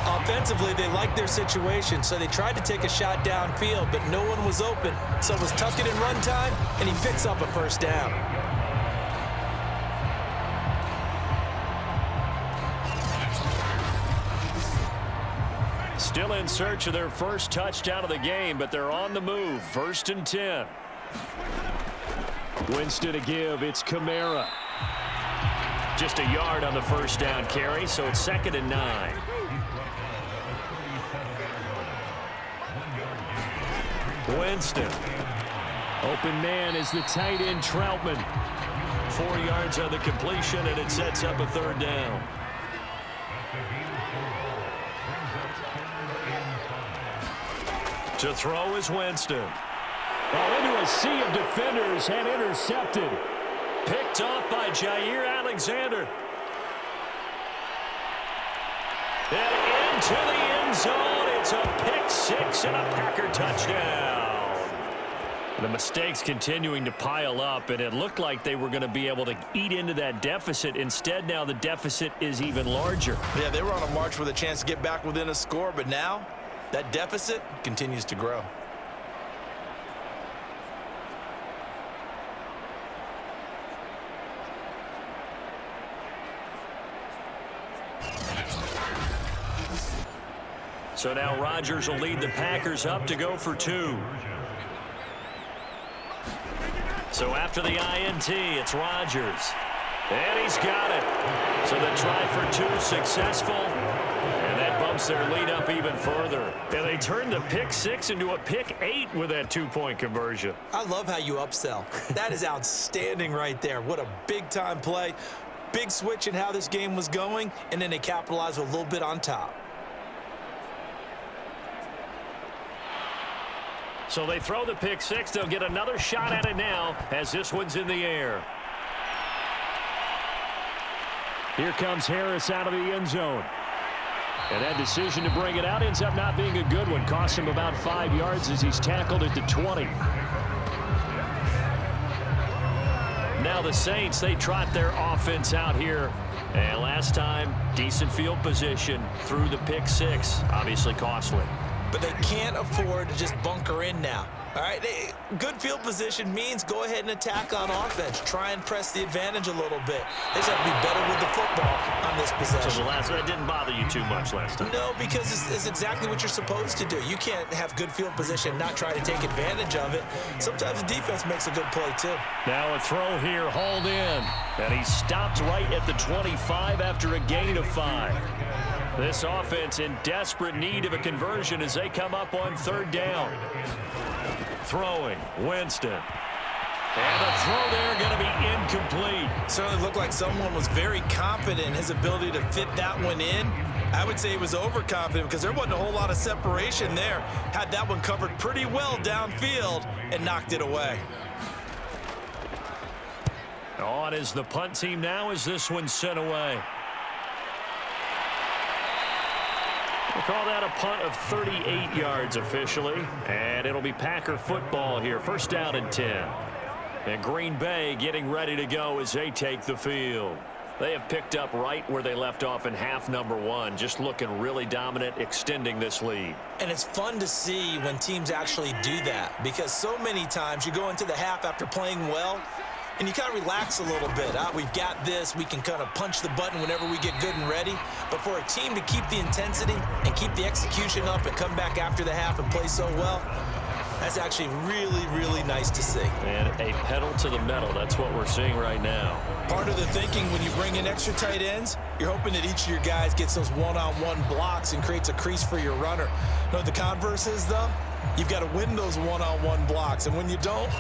Offensively, they liked their situation, so they tried to take a shot downfield, but no one was open. So it was tuck it in run time, and he picks up a 1st down. Still in search of their first touchdown of the game, but they're on the move. 1st and 10. Winston to give. It's Kamara. Just a yard on the 1st down carry, so it's 2nd and 9. Winston. Open man is the tight end, Troutman. 4 yards on the completion, and it sets up a 3rd down. To throw is Winston. Well, into a sea of defenders and intercepted. Picked off by Jair Alexander. And into the end zone. It's a pick 6 and a Packer touchdown. The mistakes continuing to pile up, and it looked like they were going to be able to eat into that deficit. Instead, now the deficit is even larger. Yeah, they were on a march with a chance to get back within a score, but now that deficit continues to grow. So now Rodgers will lead the Packers up to go for 2. So after the INT, it's Rodgers. And he's got it. So the try for 2 successful. And that bumps their lead up even further. And they turned the pick 6 into a pick 8 with that 2-point conversion. I love how you upsell. That is outstanding right there. What a big-time play. Big switch in how this game was going, and then they capitalized with a little bit on top. So they throw the pick 6. They'll get another shot at it now as this one's in the air. Here comes Harris out of the end zone. And that decision to bring it out ends up not being a good one. Cost him about 5 yards as he's tackled at the 20. Now the Saints, they trot their offense out here. And last time, decent field position through the pick 6. Obviously costly. But they can't afford to just bunker in now. All right, good field position means go ahead and attack on offense. Try and press the advantage a little bit. They just have to be better with the football on this possession. So that didn't bother you too much last time? No, because it's exactly what you're supposed to do. You can't have good field position and not try to take advantage of it. Sometimes the defense makes a good play, too. Now a throw here, hauled in. And he stopped right at the 25 after a gain of 5. This offense in desperate need of a conversion as they come up on 3rd down. Throwing, Winston. And the throw there going to be incomplete. Certainly looked like someone was very confident in his ability to fit that one in. I would say he was overconfident because there wasn't a whole lot of separation there. Had that one covered pretty well downfield and knocked it away. On is the punt team now as this one's sent away. We'll call that a punt of 38 yards officially. And it'll be Packer football here. 1st down and 10. And Green Bay getting ready to go as they take the field. They have picked up right where they left off in half number 1. Just looking really dominant, extending this lead. And it's fun to see when teams actually do that. Because so many times you go into the half after playing well, and you kind of relax a little bit. We've got this. We can kind of punch the button whenever we get good and ready. But for a team to keep the intensity and keep the execution up and come back after the half and play so well, that's actually really, really nice to see. And a pedal to the metal. That's what we're seeing right now. Part of the thinking when you bring in extra tight ends, you're hoping that each of your guys gets those one-on-one blocks and creates a crease for your runner. You know what the converse is, though? You've got to win those one-on-one blocks. And when you don't,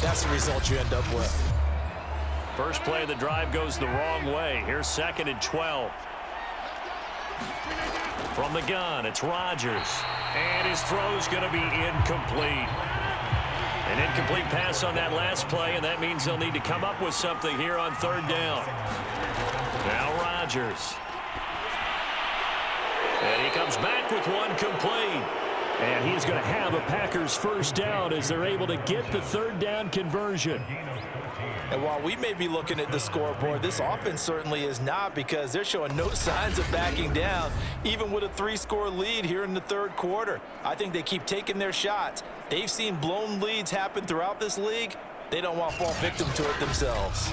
that's the result you end up with. First play of the drive goes the wrong way. Here's 2nd and 12. From the gun, it's Rodgers. And his throw's going to be incomplete. An incomplete pass on that last play, and that means they'll need to come up with something here on 3rd down. Now Rodgers. And he comes back with one complete. And he's going to have a Packers 1st down as they're able to get the 3rd down conversion. And while we may be looking at the scoreboard, this offense certainly is not, because they're showing no signs of backing down, even with a 3-score lead here in the 3rd quarter. I think they keep taking their shots. They've seen blown leads happen throughout this league. They don't want to fall victim to it themselves.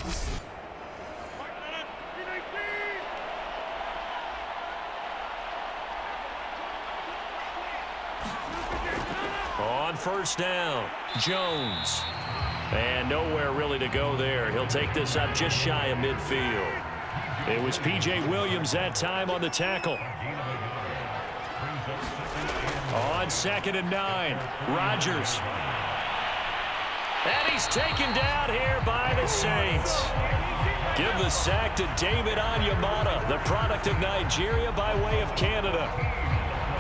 On 1st down, Jones. And nowhere really to go there. He'll take this up just shy of midfield. It was P.J. Williams that time on the tackle. On 2nd and 9, Rodgers. And he's taken down here by the Saints. Give the sack to David Onyemata, the product of Nigeria by way of Canada.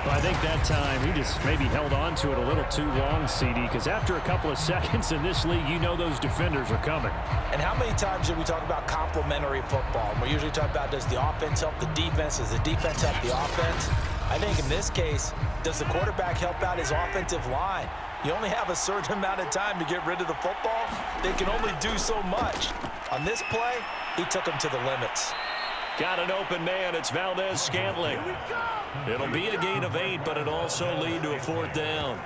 I think that time he just maybe held on to it a little too long, CD, because after a couple of seconds in this league, you know those defenders are coming. And how many times do we talk about complementary football? And we usually talk about, does the offense help the defense? Does the defense help the offense? I think in this case, does the quarterback help out his offensive line? You only have a certain amount of time to get rid of the football. They can only do so much. On this play, he took them to the limits. Got an open man. It's Valdez-Scantling. It'll be a gain of 8, but it'll also lead to a 4th down.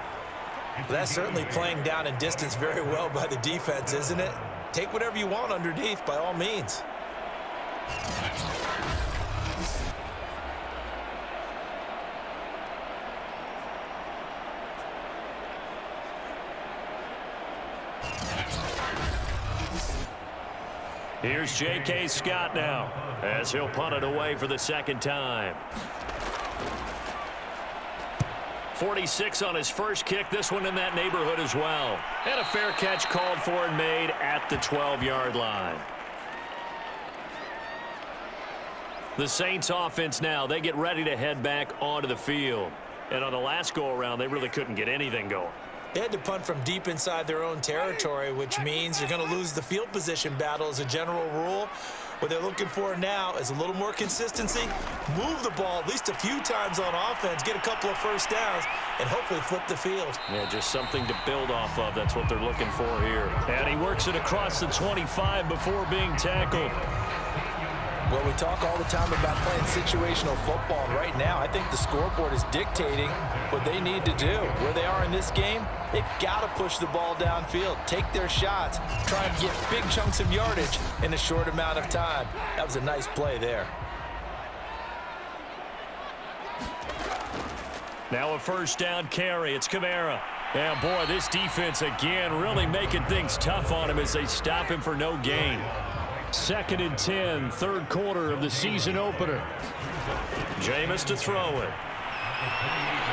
Well, that's certainly playing down in distance very well by the defense, isn't it? Take whatever you want underneath, by all means. Here's J.K. Scott now as he'll punt it away for the 2nd time. 46 on his first kick. This one in that neighborhood as well. And a fair catch called for and made at the 12-yard line. The Saints offense now, they get ready to head back onto the field. And on the last go-around, they really couldn't get anything going. They had to punt from deep inside their own territory, which means you're going to lose the field position battle as a general rule. What they're looking for now is a little more consistency, move the ball at least a few times on offense, get a couple of first downs, and hopefully flip the field. Yeah, just something to build off of. That's what they're looking for here. And he works it across the 25 before being tackled. Well, we talk all the time about playing situational football, and right now I think the scoreboard is dictating what they need to do. Where they are in this game, they've got to push the ball downfield, take their shots, try and get big chunks of yardage in a short amount of time. That was a nice play there. Now a first down carry. It's Kamara. Yeah, boy, this defense again really making things tough on him as they stop him for no gain. 2nd and 10, third quarter of the season opener. Jameis to throw it.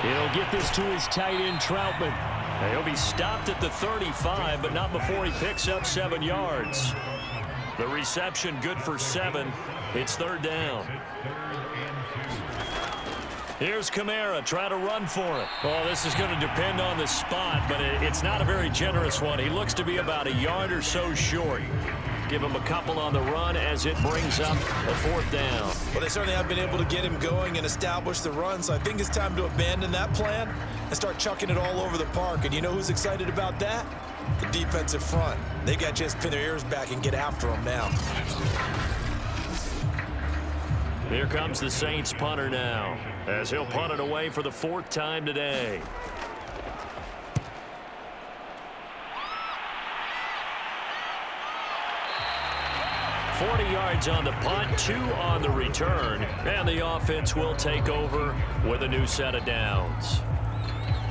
He'll get this to his tight end, Troutman. Now he'll be stopped at the 35, but not before he picks up 7 yards. The reception good for 7. It's third down. Here's Kamara trying to run for it. Oh, this is going to depend on the spot, but it's not a very generous one. He looks to be about a yard or so short. Give him a couple on the run as it brings up a fourth down. Well, they certainly have been able to get him going and establish the run, so I think it's time to abandon that plan and start chucking it all over the park. And you know who's excited about that? The defensive front. They got just pin their ears back and get after him now. Here comes the Saints punter now, as he'll punt it away for the 4th time today. $40 yards on the punt, 2 on the return, and the offense will take over with a new set of downs.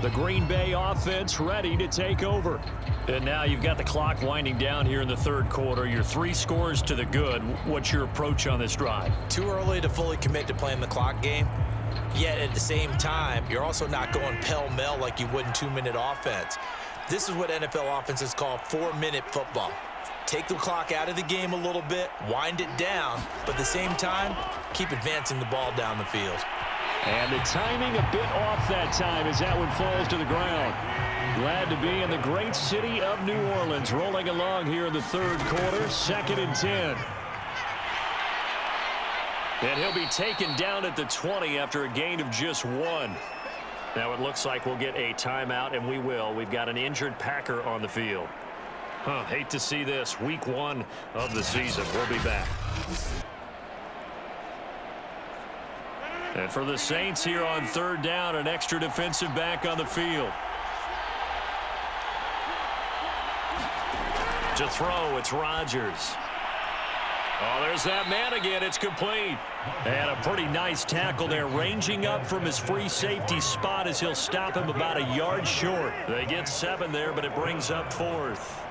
The Green Bay offense ready to take over. And now you've got the clock winding down here in the third quarter. You're 3 scores to the good. What's your approach on this drive? Too early to fully commit to playing the clock game. Yet at the same time, you're also not going pell-mell like you would in 2-minute offense. This is what NFL offenses call 4-minute football. Take the clock out of the game a little bit, wind it down, but at the same time, keep advancing the ball down the field. And the timing a bit off that time as that one falls to the ground. Glad to be in the great city of New Orleans, rolling along here in the third quarter, 2nd and 10. And he'll be taken down at the 20 after a gain of just 1. Now it looks like we'll get a timeout, and we will. We've got an injured Packer on the field. Hate to see this. Week 1 of the season. We'll be back. And for the Saints here on third down, an extra defensive back on the field. To throw, it's Rodgers. Oh, there's that man again. It's complete. And a pretty nice tackle there, ranging up from his free safety spot as he'll stop him about a yard short. They get 7 there, but it brings up 4th.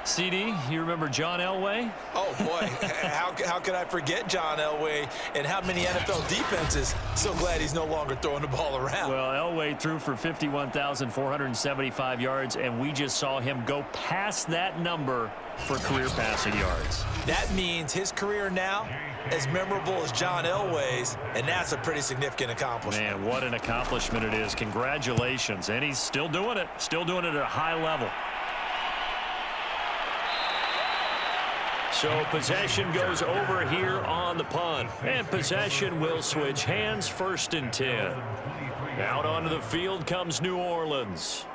CD, you remember John Elway? Oh, boy. How could I forget John Elway and how many NFL defenses? So glad he's no longer throwing the ball around. Well, Elway threw for 51,475 yards, and we just saw him go past that number for career passing yards. That means his career now as memorable as John Elway's, and that's a pretty significant accomplishment. Man, what an accomplishment it is. Congratulations. And he's still doing it. Still doing it at a high level. So possession goes over here on the punt. And possession will switch hands, 1st and 10. Out onto the field comes New Orleans.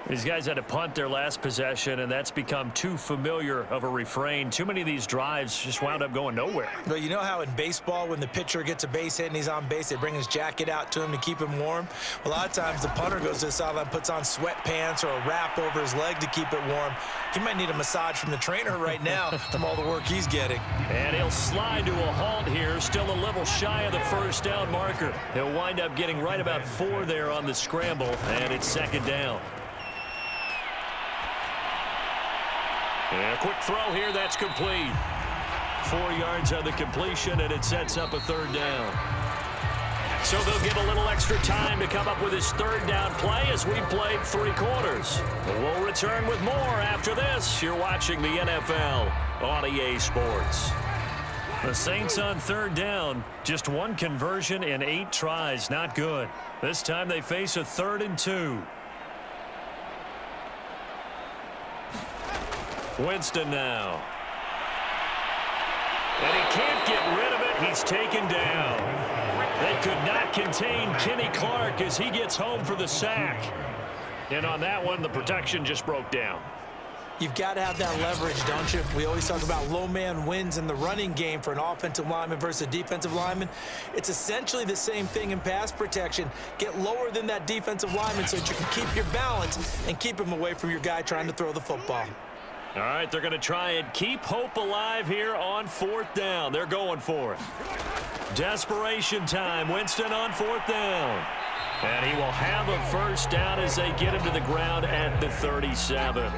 These guys had to punt their last possession, and that's become too familiar of a refrain. Too many of these drives just wound up going nowhere. But you know how in baseball, when the pitcher gets a base hit and he's on base, they bring his jacket out to him to keep him warm? Well, a lot of times the punter goes to the sideline, puts on sweatpants or a wrap over his leg to keep it warm. He might need a massage from the trainer right now from all the work he's getting. And he'll slide to a halt here, still a little shy of the first down marker. He'll wind up getting right about 4 there on the scramble, and it's 2nd down. And a quick throw here, that's complete. 4 yards on the completion, and it sets up a 3rd down. So they'll get a little extra time to come up with his third down play as we played 3 quarters. We'll return with more after this. You're watching the NFL on EA Sports. The Saints on third down. Just 1 conversion in 8 tries. Not good. This time they face a 3rd and 2. Winston now. And he can't get rid of it. He's taken down. They could not contain Kenny Clark as he gets home for the sack. And on that one, the protection just broke down. You've got to have that leverage, don't you? We always talk about low man wins in the running game for an offensive lineman versus a defensive lineman. It's essentially the same thing in pass protection. Get lower than that defensive lineman so that you can keep your balance and keep him away from your guy trying to throw the football. All right, they're going to try and keep hope alive here on 4th down. They're going for it. Desperation time. Winston on 4th down. And he will have a first down as they get him to the ground at the 37.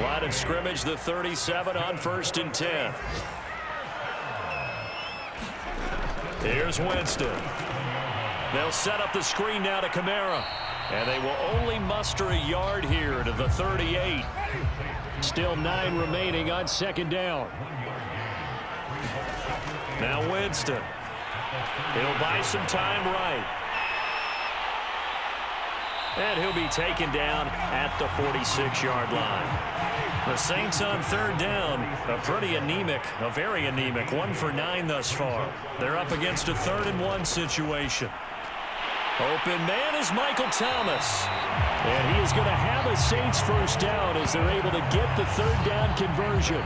Line of scrimmage, the 37 on 1st and 10. Here's Winston. They'll set up the screen now to Kamara. And they will only muster a yard here to the 38. Still 9 remaining on 2nd down. Now Winston. He'll buy some time right. And he'll be taken down at the 46-yard line. The Saints on 3rd down. A pretty anemic, a very anemic. 1 for 9 thus far. They're up against a 3rd and 1 situation. Open man is Michael Thomas. And he is going to have a Saints first down as they're able to get the 3rd down conversion.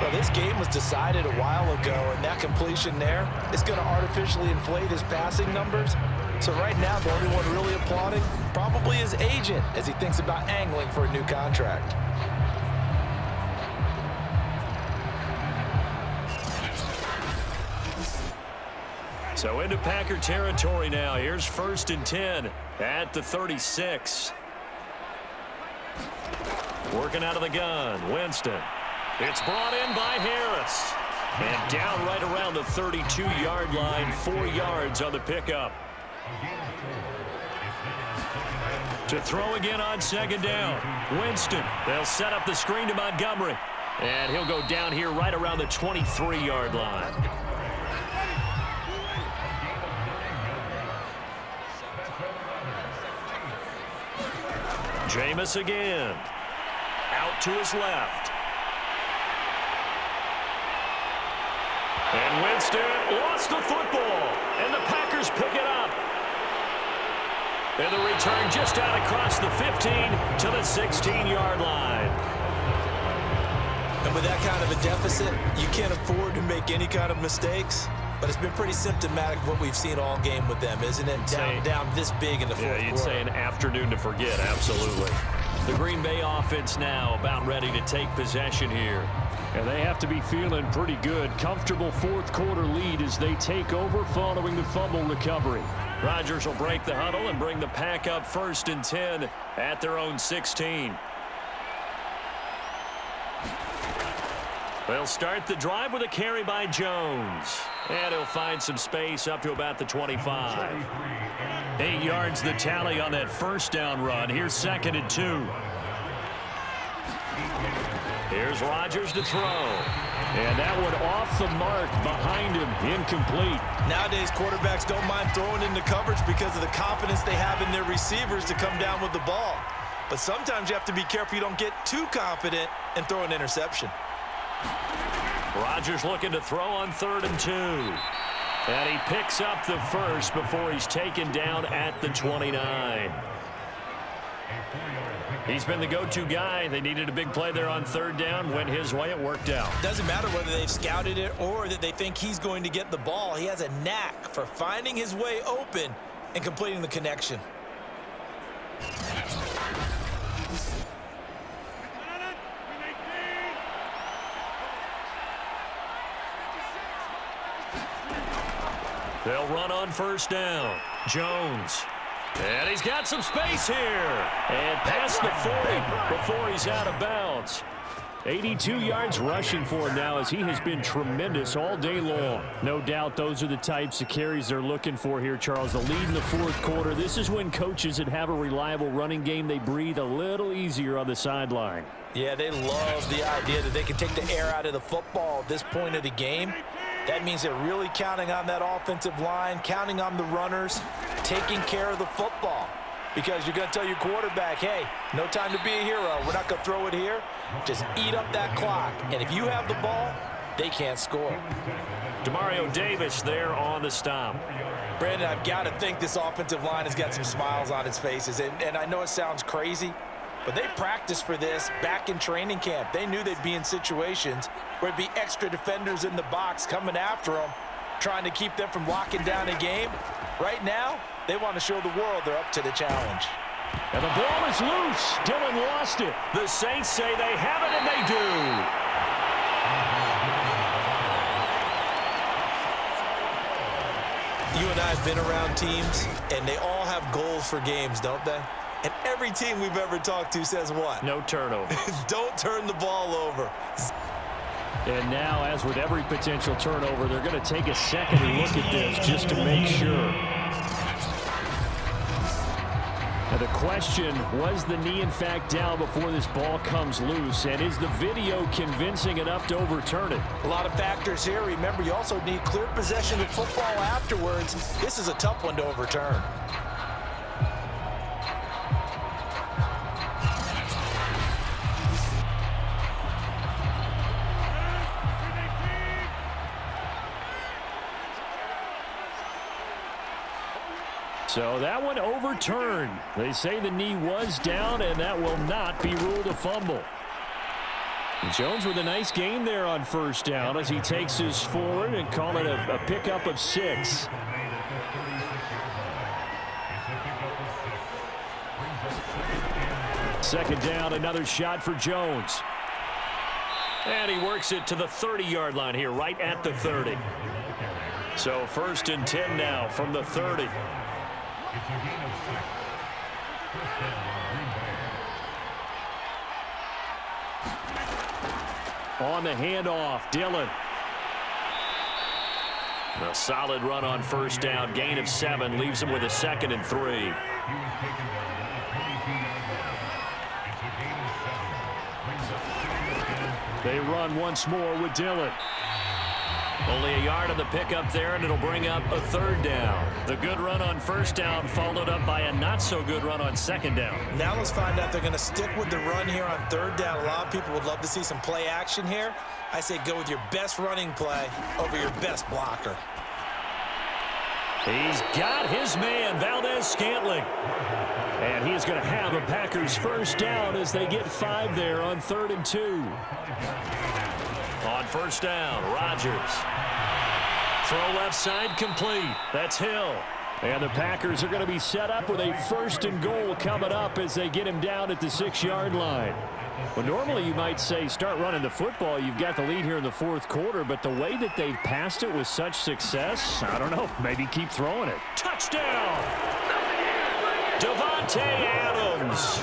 Well, this game was decided a while ago, and that completion there is going to artificially inflate his passing numbers. So right now, the only one really applauding probably his agent as he thinks about angling for a new contract. So into Packer territory now. Here's 1st and 10 at the 36. Working out of the gun, Winston. It's brought in by Harris. And down right around the 32-yard line, 4 yards on the pickup. To throw again on 2nd down, Winston. They'll set up the screen to Montgomery. And he'll go down here right around the 23-yard line. Jameis again. Out to his left. And Winston lost the football. And the Packers pick it up. And the return just out across the 15 to the 16-yard line. And with that kind of a deficit, you can't afford to make any kind of mistakes. But it's been pretty symptomatic of what we've seen all game with them, isn't it? Down this big in the fourth quarter. Yeah, you'd say an afternoon to forget, absolutely. The Green Bay offense now about ready to take possession here. And they have to be feeling pretty good. Comfortable 4th quarter lead as they take over following the fumble recovery. Rodgers will break the huddle and bring the Pack up 1st and 10 at their own 16. They'll start the drive with a carry by Jones. And he'll find some space up to about the 25. 8 yards the tally on that first down run. Here's 2nd and 2. Here's Rodgers to throw. And that one off the mark behind him. Incomplete. Nowadays, quarterbacks don't mind throwing into coverage because of the confidence they have in their receivers to come down with the ball. But sometimes you have to be careful you don't get too confident and throw an interception. Rodgers looking to throw on 3rd and 2. And he picks up the first before he's taken down at the 29. He's been the go-to guy. They needed a big play there on 3rd down. Went his way. It worked out. Doesn't matter whether they've scouted it or that they think he's going to get the ball. He has a knack for finding his way open and completing the connection. They'll run on 1st down. Jones. And he's got some space here. And past the 40 before he's out of bounds. 82 yards rushing for him now, as he has been tremendous all day long. No doubt those are the types of carries they're looking for here, Charles. The lead in the fourth quarter. This is when coaches that have a reliable running game, they breathe a little easier on the sideline. Yeah, they love the idea that they can take the air out of the football at this point of the game. That means they're really counting on that offensive line, counting on the runners, taking care of the football. Because you're going to tell your quarterback, hey, no time to be a hero. We're not going to throw it here. Just eat up that clock. And if you have the ball, they can't score. Demario Davis there on the stop. Brandon, I've got to think this offensive line has got some smiles on its faces. And I know it sounds crazy, but they practiced for this back in training camp. They knew they'd be in situations where there'd be extra defenders in the box coming after them, trying to keep them from locking down a game. Right now, they want to show the world they're up to the challenge. And the ball is loose. Dillon lost it. The Saints say they have it, and they do. You and I have been around teams, and they all have goals for games, don't they? And every team we've ever talked to says what? No turnovers. Don't turn the ball over. And now, as with every potential turnover, they're going to take a second look at this just to make sure. Now the question, was the knee in fact down before this ball comes loose? And is the video convincing enough to overturn it? A lot of factors here. Remember, you also need clear possession of football afterwards. This is a tough one to overturn. So that one overturned. They say the knee was down, and that will not be ruled a fumble. And Jones with a nice gain there on first down as he takes his forward and call it a pickup of 6. Second down, another shot for Jones. And he works it to the 30-yard line here, right at the 30. So 1st and 10 now from the 30. On the handoff, Dillon. A solid run on first down. Gain of 7 leaves him with a 2nd and 3. They run once more with Dillon. Only a yard on the pickup there, and it'll bring up a 3rd down. The good run on first down followed up by a not-so-good run on 2nd down. Now let's find out they're going to stick with the run here on 3rd down. A lot of people would love to see some play action here. I say go with your best running play over your best blocker. He's got his man, Valdez-Scantling. And he's going to have a Packers first down as they get 5 there on 3rd and 2. On first down, Rodgers. Throw left side complete. That's Hill. And the Packers are going to be set up with a 1st and goal coming up as they get him down at the 6-yard line. Well, normally you might say start running the football. You've got the lead here in the 4th quarter, but the way that they've passed it with such success, I don't know, maybe keep throwing it. Touchdown! Davante Adams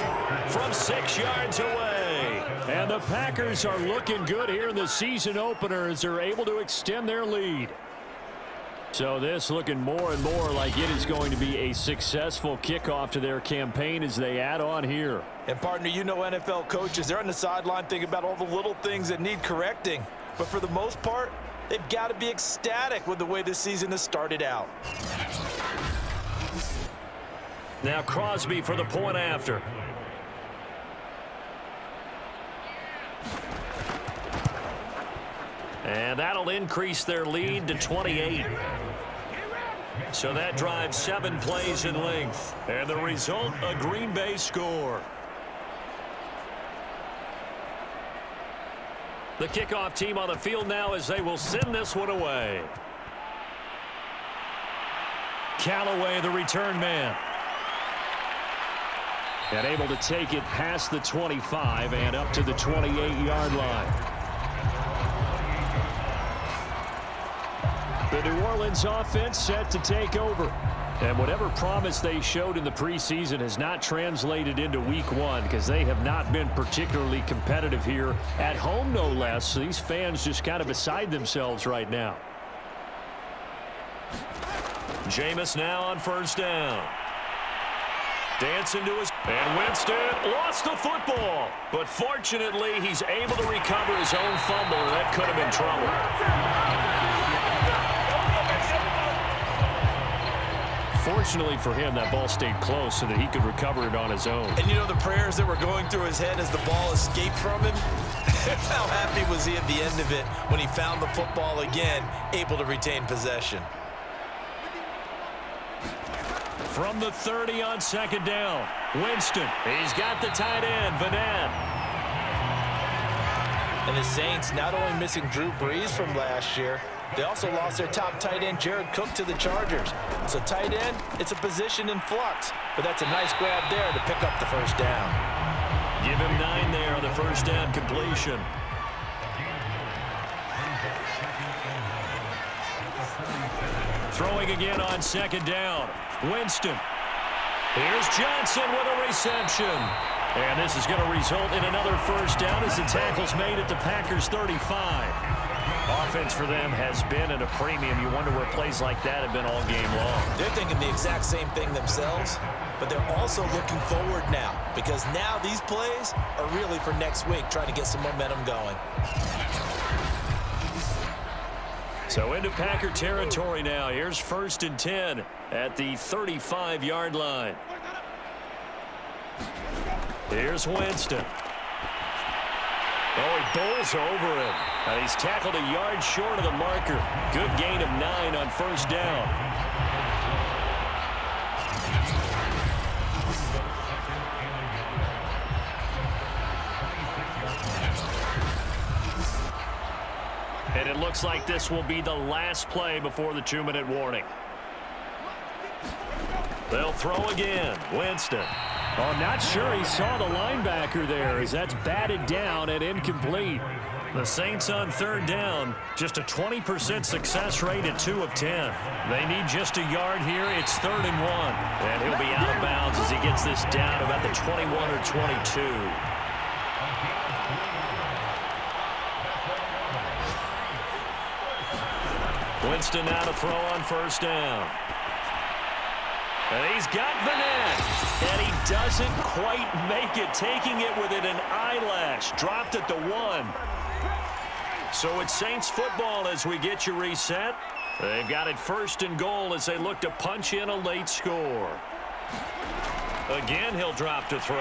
from 6 yards away. And the Packers are looking good here in the season opener as they're able to extend their lead. So this looking more and more like it is going to be a successful kickoff to their campaign as they add on here. And partner, you know NFL coaches, they're on the sideline thinking about all the little things that need correcting. But for the most part, they've got to be ecstatic with the way this season has started out. Now Crosby for the point after. And that'll increase their lead to 28. So that drives 7 plays in length. And the result, a Green Bay score. The kickoff team on the field now as they will send this one away. Callaway, the return man. And able to take it past the 25 and up to the 28-yard line. The New Orleans offense set to take over. And whatever promise they showed in the preseason has not translated into week one because they have not been particularly competitive here at home, no less. So these fans just kind of beside themselves right now. Jameis now on first down. Dancing to his... And Winston lost the football. But fortunately, he's able to recover his own fumble, and that could have been trouble. Fortunately for him, that ball stayed close so that he could recover it on his own. And you know the prayers that were going through his head as the ball escaped from him? How happy was he at the end of it when he found the football again, able to retain possession? From the 30 on second down, Winston. He's got the tight end, Vanette. And the Saints not only missing Drew Brees from last year, they also lost their top tight end, Jared Cook, to the Chargers. So tight end, it's a position in flux. But that's a nice grab there to pick up the first down. Give him 9 there on the first down completion. Throwing again on second down. Winston. Here's Johnson with a reception. And this is going to result in another first down as the tackle's made at the Packers' 35. Offense for them has been at a premium. You wonder where plays like that have been all game long. They're thinking the exact same thing themselves, but they're also looking forward now because now these plays are really for next week, trying to get some momentum going. So into Packer territory now. Here's 1st and 10 at the 35-yard line. Here's Winston. Oh, he bowls over him. He's tackled a yard short of the marker. Good gain of 9 on first down. And it looks like this will be the last play before the 2-minute warning. They'll throw again. Winston. Oh, I'm not sure he saw the linebacker there as that's batted down and incomplete. The Saints on third down, just a 20% success rate at 2 of 10. They need just a yard here. It's 3rd and 1. And he'll be out of bounds as he gets this down about the 21 or 22. Winston now to throw on first down. And he's got Vanette. And he doesn't quite make it, taking it within an eyelash. Dropped at the 1. So it's Saints football as we get you reset. They've got it 1st and goal as they look to punch in a late score. Again, he'll drop to throw.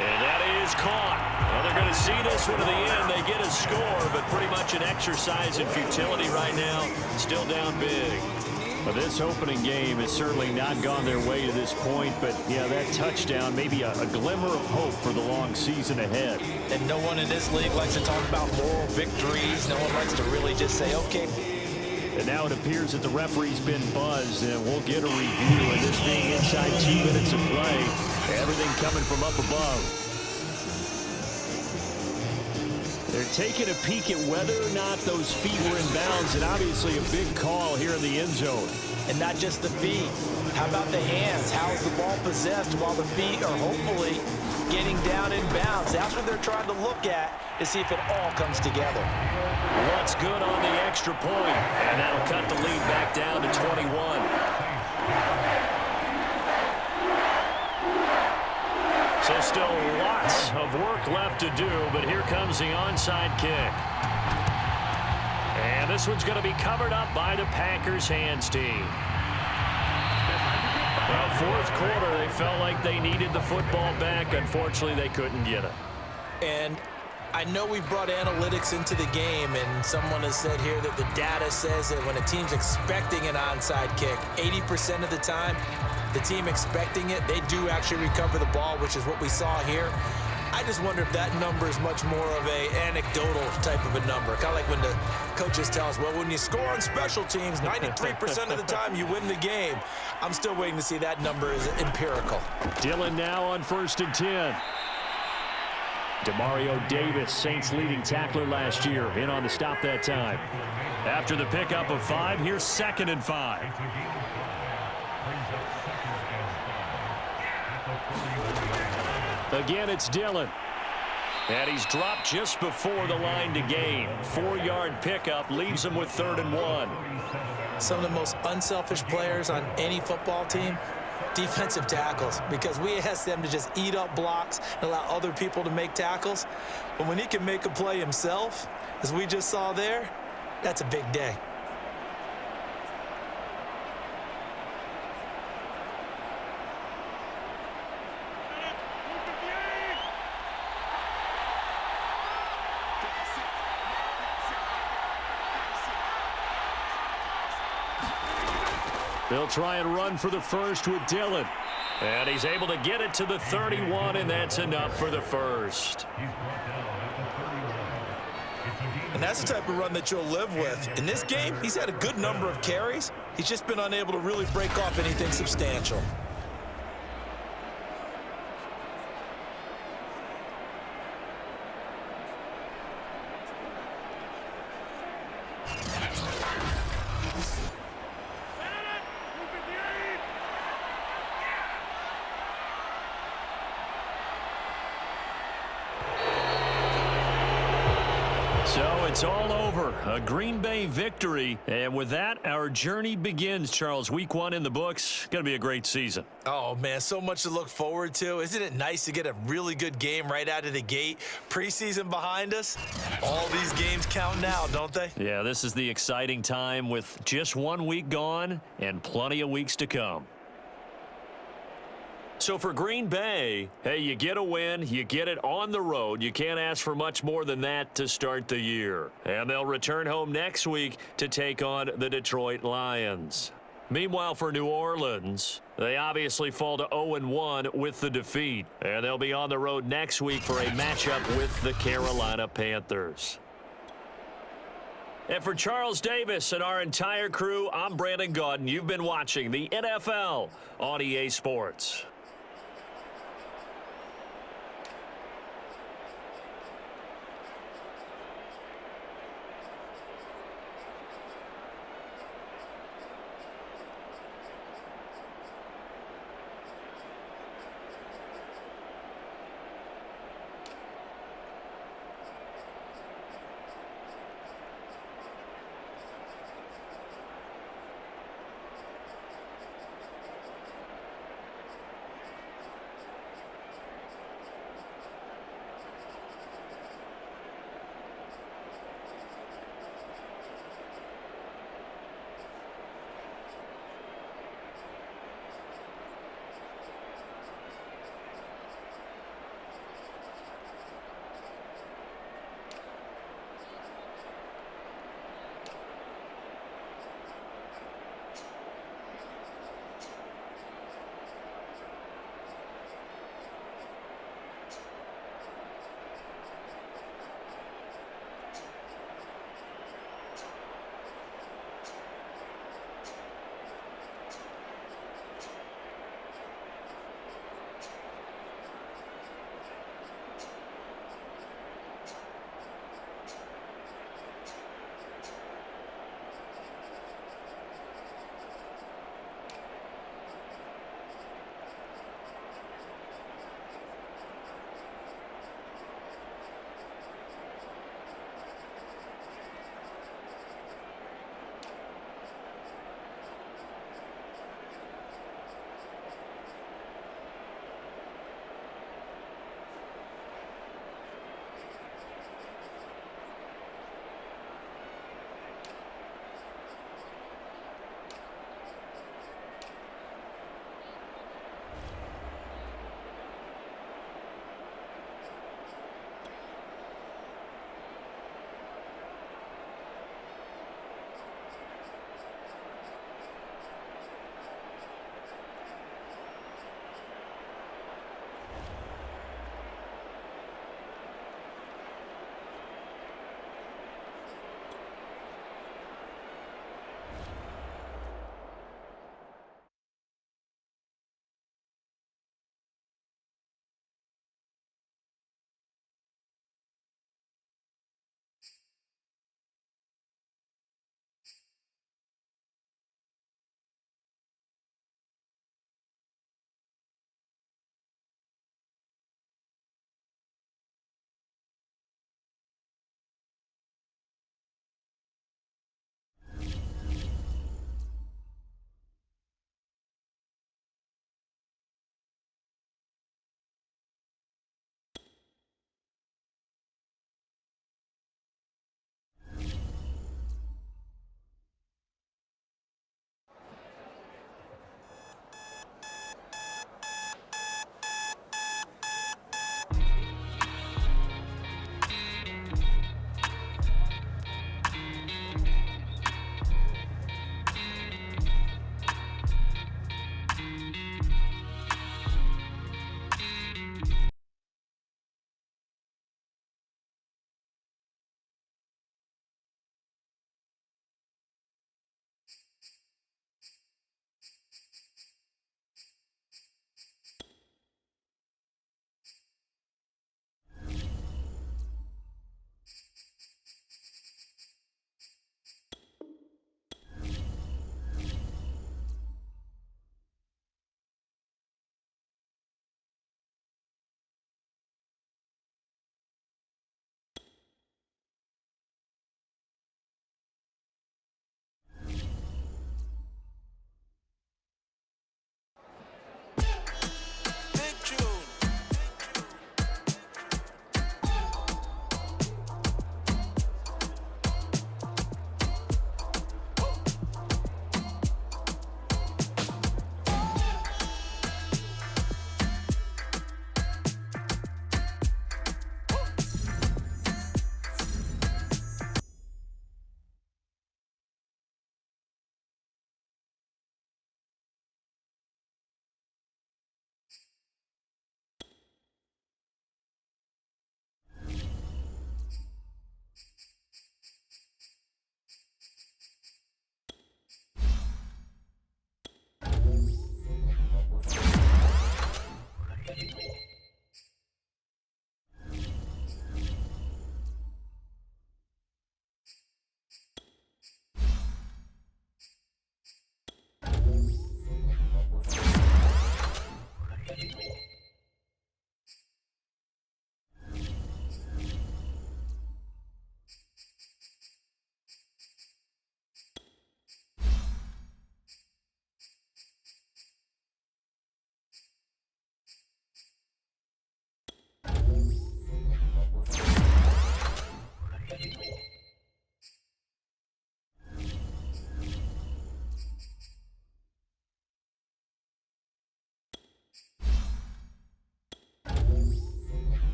And that is caught. Well, they're going to see this one to the end. They get a score, but pretty much an exercise in futility right now. Still down big. Well, this opening game has certainly not gone their way to this point, but, yeah, that touchdown, maybe a glimmer of hope for the long season ahead. And no one in this league likes to talk about moral victories. No one likes to really just say, okay. And now it appears that the referee's been buzzed, and we'll get a review, and this being inside 2 minutes of play, everything coming from up above. They're taking a peek at whether or not those feet were in bounds, and obviously a big call here in the end zone. And not just the feet. How about the hands? How's the ball possessed while the feet are hopefully getting down in bounds? That's what they're trying to look at to see if it all comes together. What's good on the extra point? And that'll cut the lead back down to 21. So still lots of work left to do, but here comes the onside kick. And this one's going to be covered up by the Packers hands team. Well, 4th quarter, they felt like they needed the football back. Unfortunately, they couldn't get it. And I know we brought analytics into the game, and someone has said here that the data says that when a team's expecting an onside kick, 80% of the time, the team expecting it, they do actually recover the ball, which is what we saw here. I just wonder if that number is much more of a anecdotal type of a number. Kind of like when the coaches tell us, well, when you score on special teams, 93% of the time you win the game. I'm still waiting to see that number is empirical. Dillon now on 1st and 10. Demario Davis, Saints leading tackler last year, in on the stop that time. After the pickup of 5, here's 2nd and 5. Again, it's Dillon. And he's dropped just before the line to gain. 4-yard pickup leaves him with 3rd and 1. Some of the most unselfish players on any football team, defensive tackles, because we ask them to just eat up blocks and allow other people to make tackles. But when he can make a play himself, as we just saw there, that's a big day. They'll try and run for the first with Dillon. And he's able to get it to the 31, and that's enough for the first. And that's the type of run that you'll live with. In this game, he's had a good number of carries. He's just been unable to really break off anything substantial. So it's all over. A Green Bay victory. And with that, our journey begins, Charles. Week 1 in the books. Going to be a great season. Oh, man, so much to look forward to. Isn't it nice to get a really good game right out of the gate? Preseason behind us. All these games count now, don't they? Yeah, this is the exciting time with just 1 week gone and plenty of weeks to come. So for Green Bay, hey, you get a win, you get it on the road. You can't ask for much more than that to start the year. And they'll return home next week to take on the Detroit Lions. Meanwhile, for New Orleans, they obviously fall to 0-1 with the defeat. And they'll be on the road next week for a matchup with the Carolina Panthers. And for Charles Davis and our entire crew, I'm Brandon Gaudin. You've been watching the NFL on EA Sports.